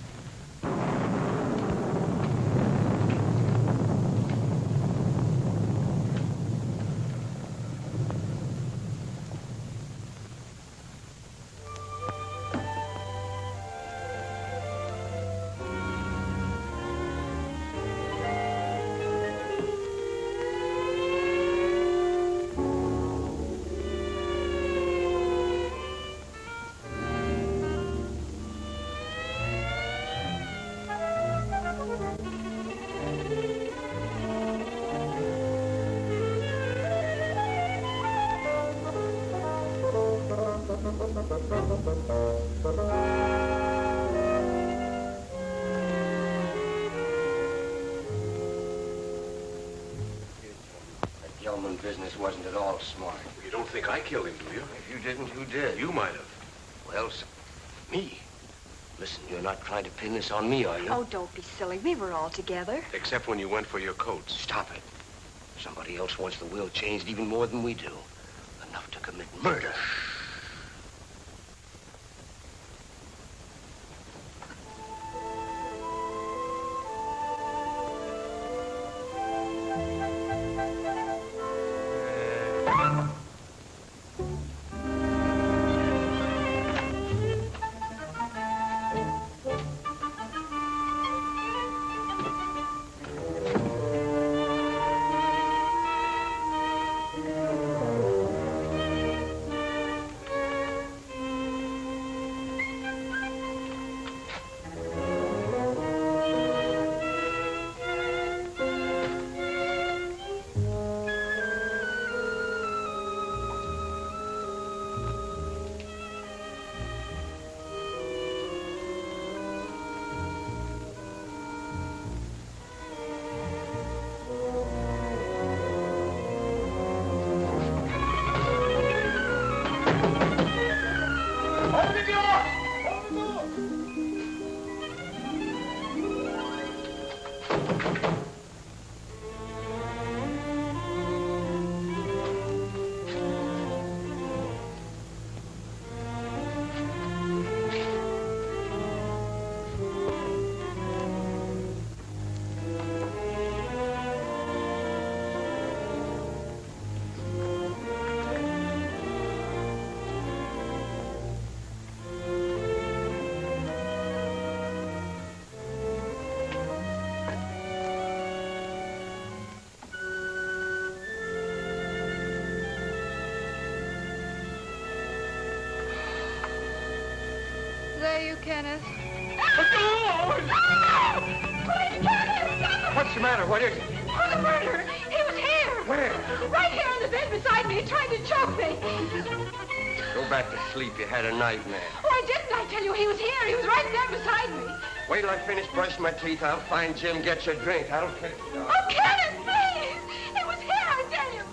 Gelman business wasn't at all smart. You don't think I killed him, do you? If you didn't, who did? You might have. Well, me. Listen, you're not trying to pin this on me, are you? Oh, don't be silly. We were all together. Except when you went for your coats. Stop it. Somebody else wants the will changed even more than we do. Enough to commit murder. Kenneth. What's the matter? What is it? Oh, the murderer. He was here. Where? Right here on the bed beside me. He tried to choke me. Go back to sleep. You had a nightmare. Oh, I didn't. I tell you, he was here. He was right there beside me. Wait till I finish brushing my teeth. I'll find Jim, get you a drink. I don't care. Oh, Kenneth, please. He was here, I tell you.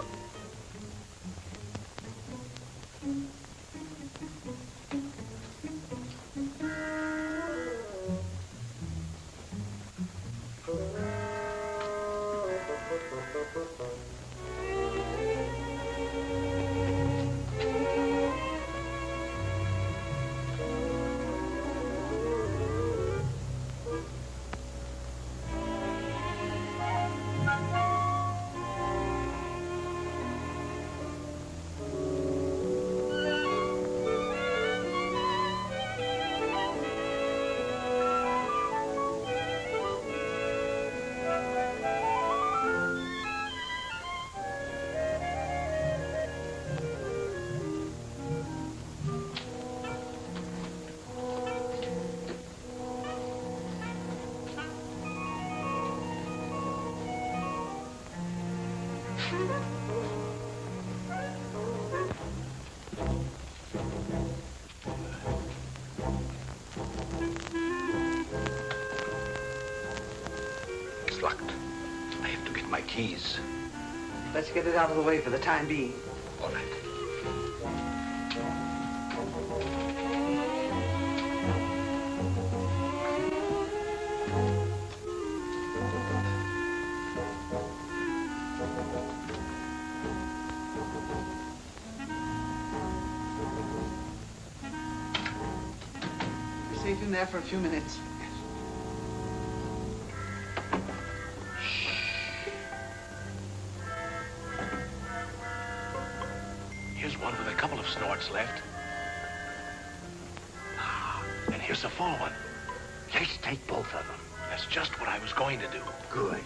It's locked. I have to get my keys. Let's get it out of the way for the time being. All right. Be safe in there for a few minutes. Here's one with a couple of snorts left. And here's a full one. Let's take both of them. That's just what I was going to do. Good.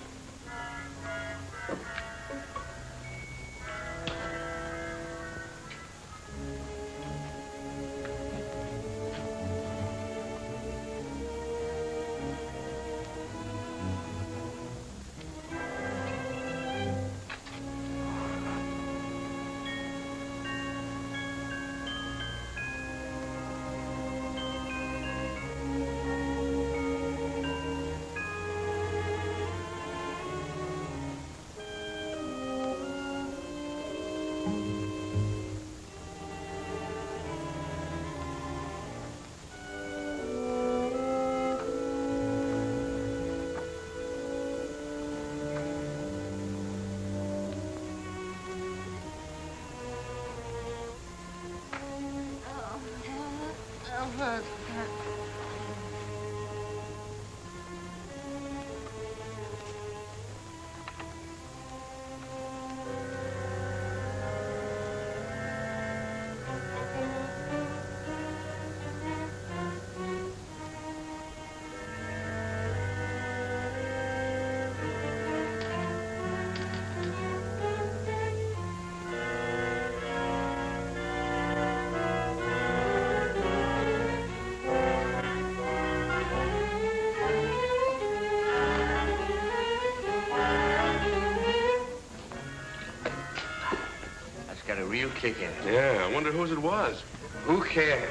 Got a real kick in it. Yeah, I wonder whose it was. Who cares?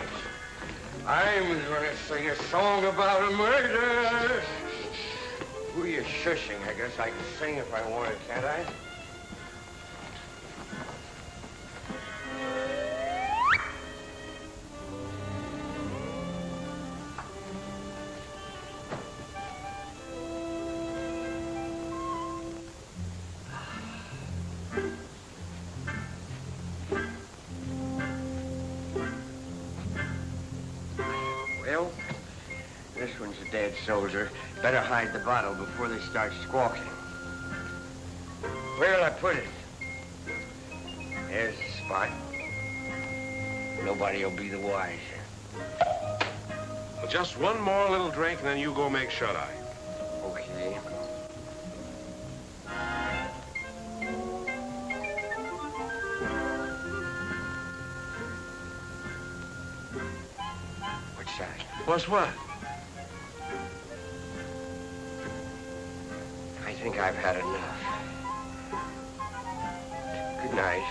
I'm gonna sing a song about a murder. Who are you shushing? I guess I can sing if I want to, can't I? Well, this one's a dead soldier. Better hide the bottle before they start squawking. Where'll I put it? There's the spot. Nobody'll be the wiser. Well, just one more little drink, and then you go make shut-eye. Okay. Which side? What's what? I think I've had enough. Good night.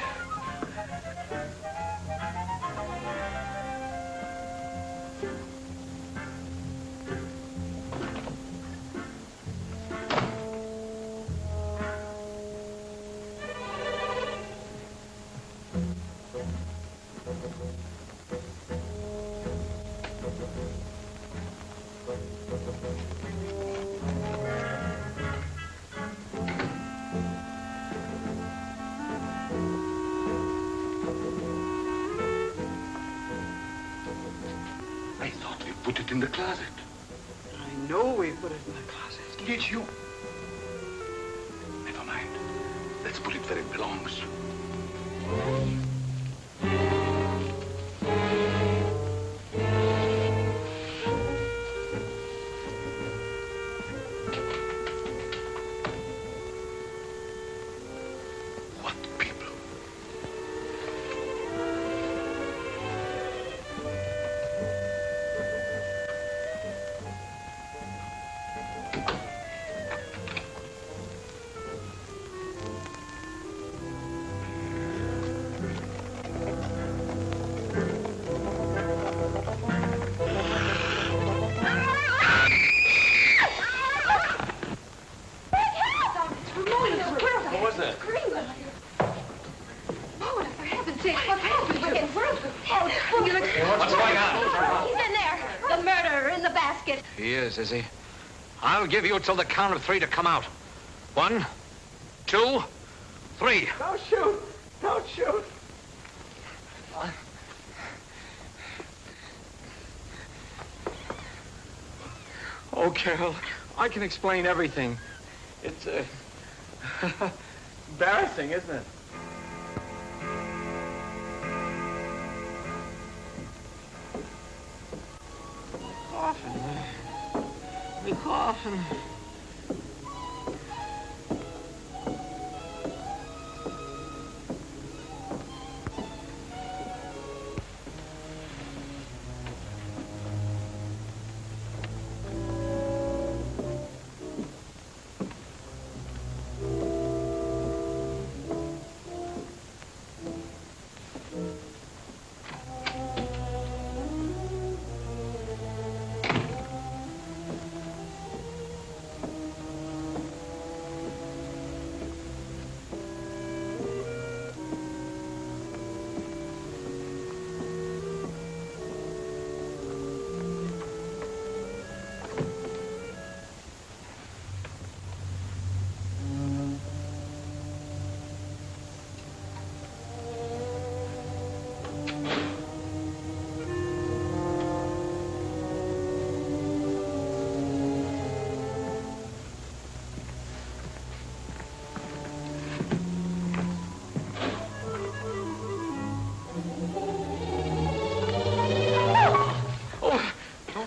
Put it in the closet. I know we put it in the closet. Did you? Never mind. Let's put it where it belongs. Is he? I'll give you till the count of 3 to come out. 1, 2, 3. Don't shoot! Don't shoot! Oh, Carol, I can explain everything. It's, embarrassing, isn't it? The coffin.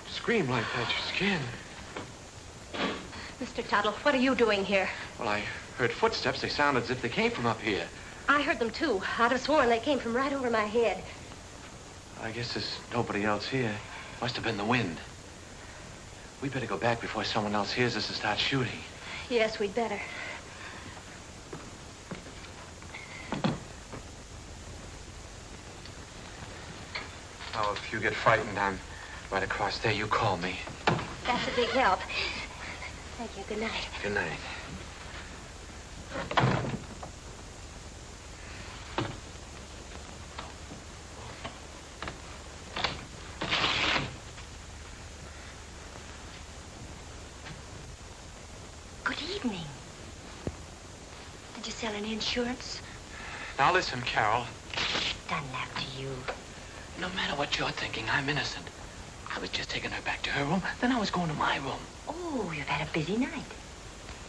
Scream like that, your skin. Mr. Tuttle, what are you doing here? Well, I heard footsteps. They sounded as if they came from up here. I heard them, too. I'd have sworn they came from right over my head. I guess there's nobody else here. Must have been the wind. We better go back before someone else hears us and starts shooting. Yes, we'd better. Oh, if you get frightened, I'm right across there. You call me. That's a big help. Thank you. Good night. Good night. Good evening. Did you sell any insurance? Now listen, Carol. Done after you. No matter what you're thinking, I'm innocent. I was just taking her back to her room, then I was going to my room. Oh, you've had a busy night.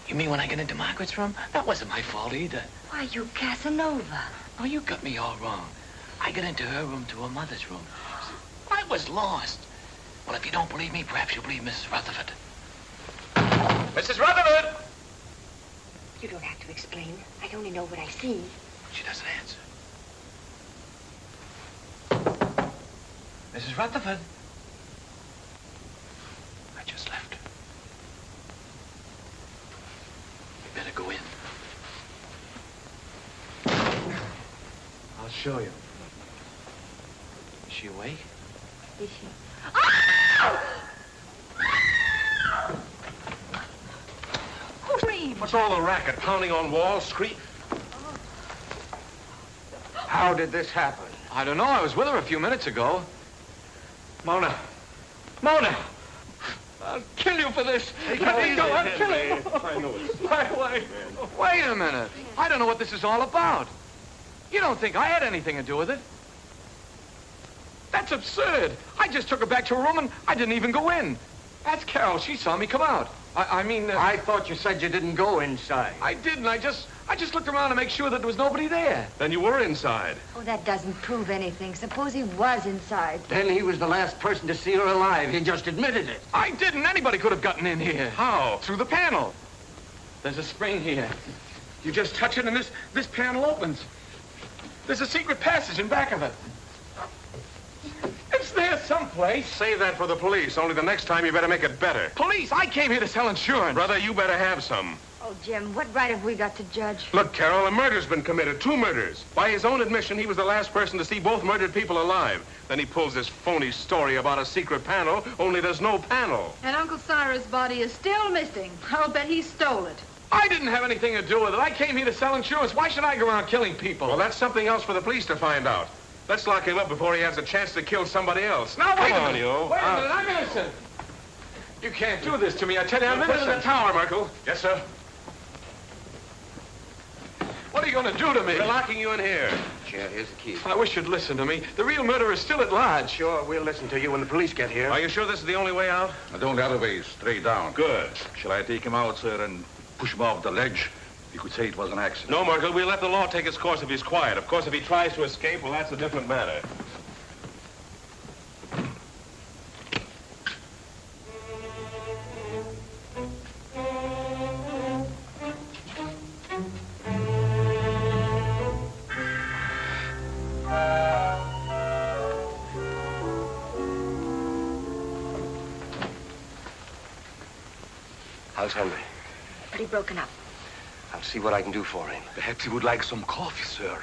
You mean when I get into Margaret's room? That wasn't my fault either. Why, you Casanova. Oh, you got me all wrong. I got into her room to her mother's room. I was lost. Well, if you don't believe me, perhaps you'll believe Mrs. Rutherford. Mrs. Rutherford! You don't have to explain. I only know what I've seen. She doesn't answer. Mrs. Rutherford? show you. Is she awake? Is she? Who screamed? What's all the racket? Pounding on walls, scream. How did this happen? I don't know. I was with her a few minutes ago. Mona! Mona! I'll kill you for this. Let me go. I'll kill you. I know it. My wife. Wait a minute. I don't know what this is all about. You don't think I had anything to do with it? That's absurd. I just took her back to her room and I didn't even go in. That's Carol. She saw me come out. I mean... I thought you said you didn't go inside. I didn't. I just looked around to make sure that there was nobody there. Then you were inside. Oh, that doesn't prove anything. Suppose he was inside. Then he was the last person to see her alive. He just admitted it. I didn't. Anybody could have gotten in here. How? Through the panel. There's a spring here. You just touch it and this panel opens. There's a secret passage in back of it. It's there someplace. Save that for the police. Only the next time you better make it better. Police? I came here to sell insurance. Brother, you better have some. Oh, Jim, what right have we got to judge? Look, Carol, a murder's been committed. 2 murders. By his own admission, he was the last person to see both murdered people alive. Then he pulls this phony story about a secret panel, only there's no panel. And Uncle Cyrus' body is still missing. I'll bet he stole it. I didn't have anything to do with it. I came here to sell insurance. Why should I go around killing people? Well, that's something else for the police to find out. Let's lock him up before he has a chance to kill somebody else. Now, wait Come a on, minute. you. Wait a minute. I'm innocent. You can't do this to me. I tell you, I'm Put it innocent. in the tower, Merkel. Yes, sir. What are you going to do to me? We're locking you in here. Chair, here's the key. I wish you'd listen to me. The real murderer is still at large. Sure, we'll listen to you when the police get here. Are you sure this is the only way out? The only other way is straight down. Good. Shall I take him out, sir, and push him off the ledge? You could say it was an accident. No, Merkel, we'll let the law take its course if he's quiet. Of course, if he tries to escape, well, that's a different matter. How's Henry? Pretty broken up. I'll see what I can do for him. Perhaps he would like some coffee, sir.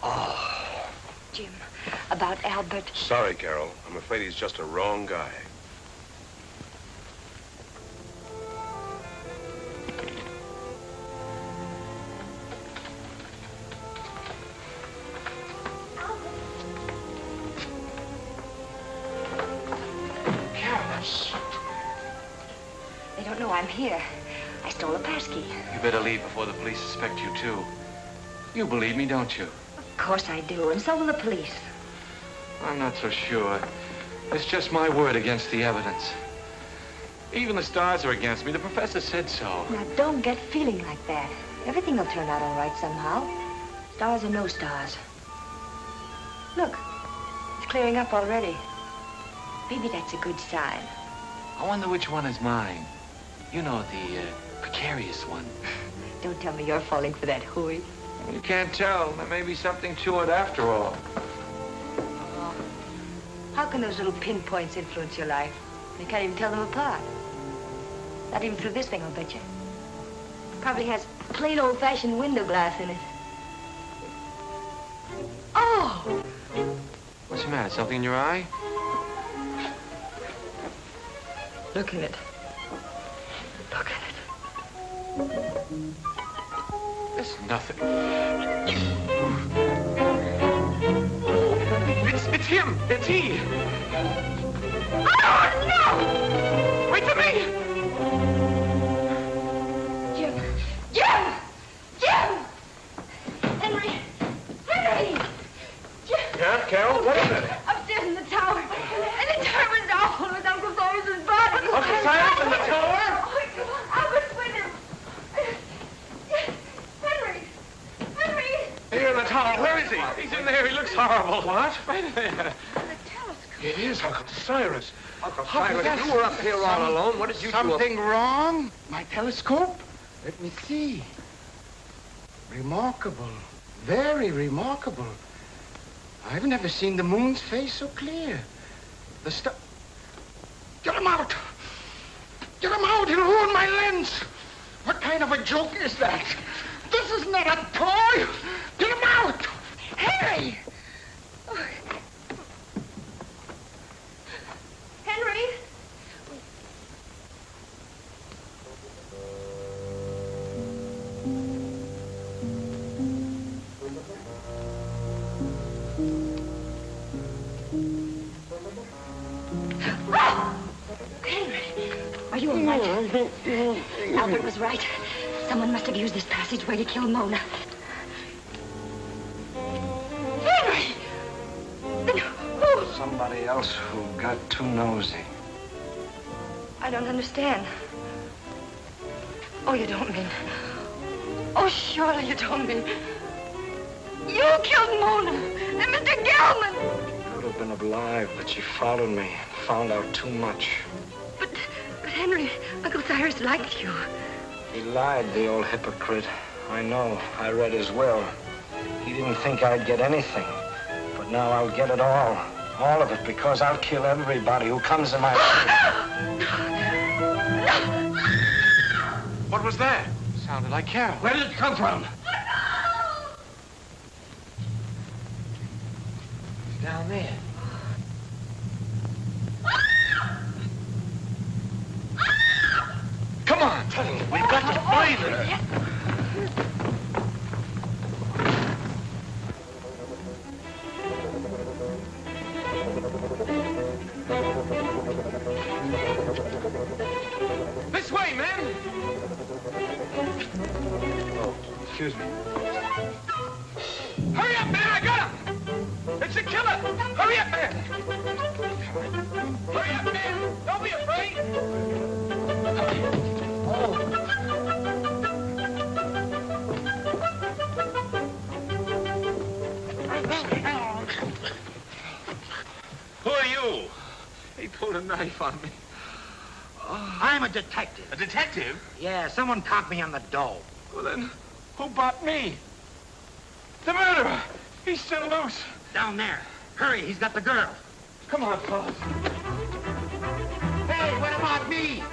Oh. Jim, about Albert. Sorry, Carol. I'm afraid he's just a wrong guy. They don't know I'm here. I stole a pass key. You better leave before the police suspect you, too. You believe me, don't you? Of course I do, and so will the police. I'm not so sure. It's just my word against the evidence. Even the stars are against me. The professor said so. Now, don't get feeling like that. Everything will turn out all right somehow. Stars or no stars. Look, it's clearing up already. Maybe that's a good sign. I wonder which one is mine. You know, the precarious one. Don't tell me you're falling for that hooey. You can't tell. There may be something to it after all. Oh. How can those little pinpoints influence your life? You can't even tell them apart. Not even through this thing, I'll bet you. Probably has plain old-fashioned window glass in it. Oh! What's the matter? Something in your eye? Look at it. Look at it. It's nothing. It's him! It's he! Oh, no! Wait for me! Jim! Jim! Jim! Henry! Henry! Jim! Yeah, Carol? What is it? Upstairs in the tower. And the tower was awful with Uncle Cyrus's body. Uncle Cyrus in the tower? Oh, Albert's with him. Henry! Henry! Here in the tower. Where is he? He's in there. He looks horrible. What? Right there. The telescope. It is Uncle Cyrus. Uncle Cyrus, you were up here all alone. What did you do? Something wrong? My telescope? Let me see. Remarkable. Very remarkable. I've never seen the moon's face so clear. The star... Get him out! Get him out! He'll ruin my lens! What kind of a joke is that? This is not a toy! Get him out! Henry! right. Someone must have used this passageway to kill Mona. Henry! Then who? Somebody else who got too nosy. I don't understand. Oh, you don't mean... Oh, surely you don't mean... You killed Mona and Mr. Gelman! She would have been alive, but she followed me and found out too much. But Henry, Uncle Cyrus liked you. He lied, the old hypocrite. I know. I read his will. He didn't think I'd get anything. But now I'll get it all. All of it, because I'll kill everybody who comes in my way. What was that? Sounded like Carol. Where did it come from? It's down there. Come on, Tuttle. We've got to find her. This way, men! Oh, excuse me. Hurry up, man! I got him! It's a killer! Hurry up, man! Hurry up, man! Don't be afraid! Who are you? He pulled a knife on me. I'm a detective. A detective? Yeah, someone caught me on the dough. Well, then, who bought me? The murderer! He's still loose. Down there. Hurry, he's got the girl. Come on, fellas. Hey, what about me?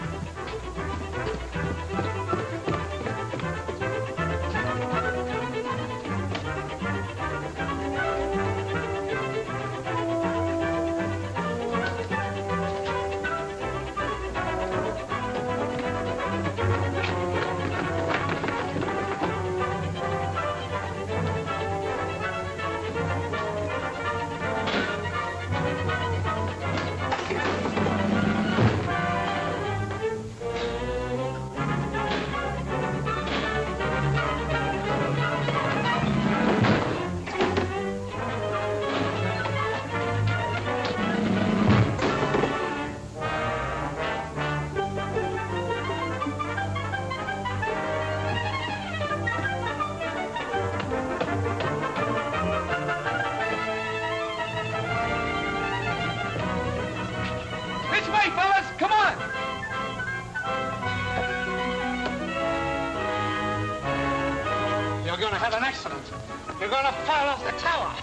You're gonna fall off the tower.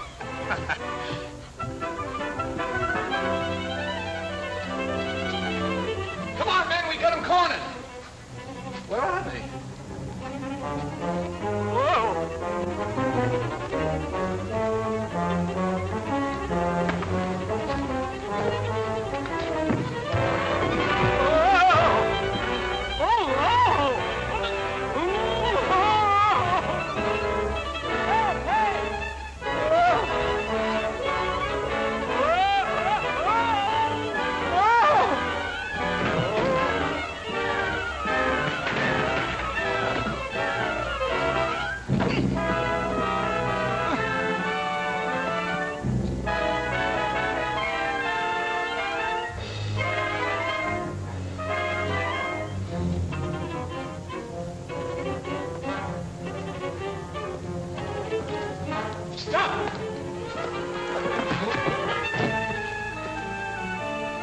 Come on, man, we got him cornered. Where are they?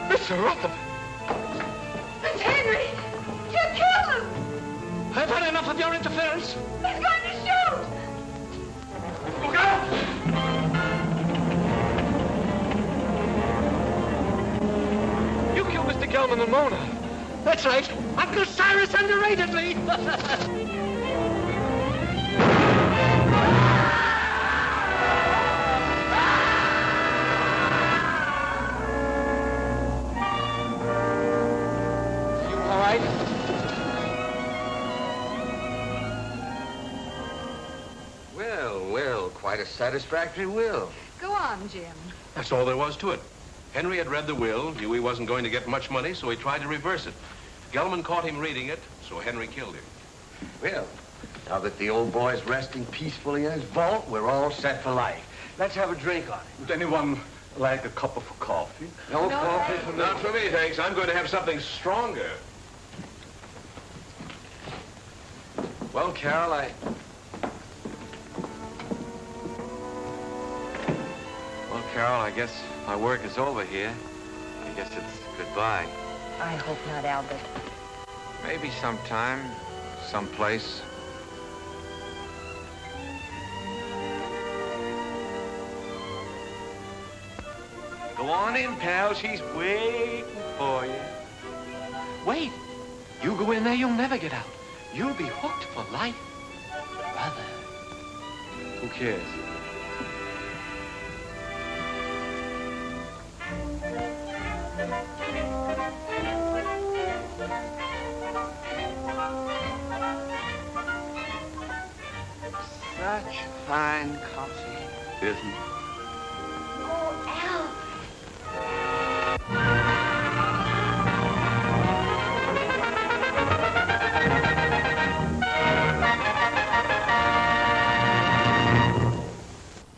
Mr. Rutherford! It's Henry! You killed him! I've had enough of your interference. He's going to shoot! Look out! You killed Mr. Gelman and Mona. That's right. Uncle Cyrus underrated me. Quite a satisfactory will. Go on, Jim. That's all there was to it. Henry had read the will, knew he wasn't going to get much money, so he tried to reverse it. Gelman caught him reading it, so Henry killed him. Well, now that the old boy's resting peacefully in his vault, we're all set for life. Let's have a drink on it. Would anyone like a cup of coffee? No coffee for me. Not for me, thanks. I'm going to have something stronger. Well, Carol, I guess my work is over here. I guess it's goodbye. I hope not, Albert. Maybe sometime, someplace. Go on in, pal. She's waiting for you. Wait. You go in there, you'll never get out. You'll be hooked for life. Brother. Who cares? Such fine coffee. Isn't it?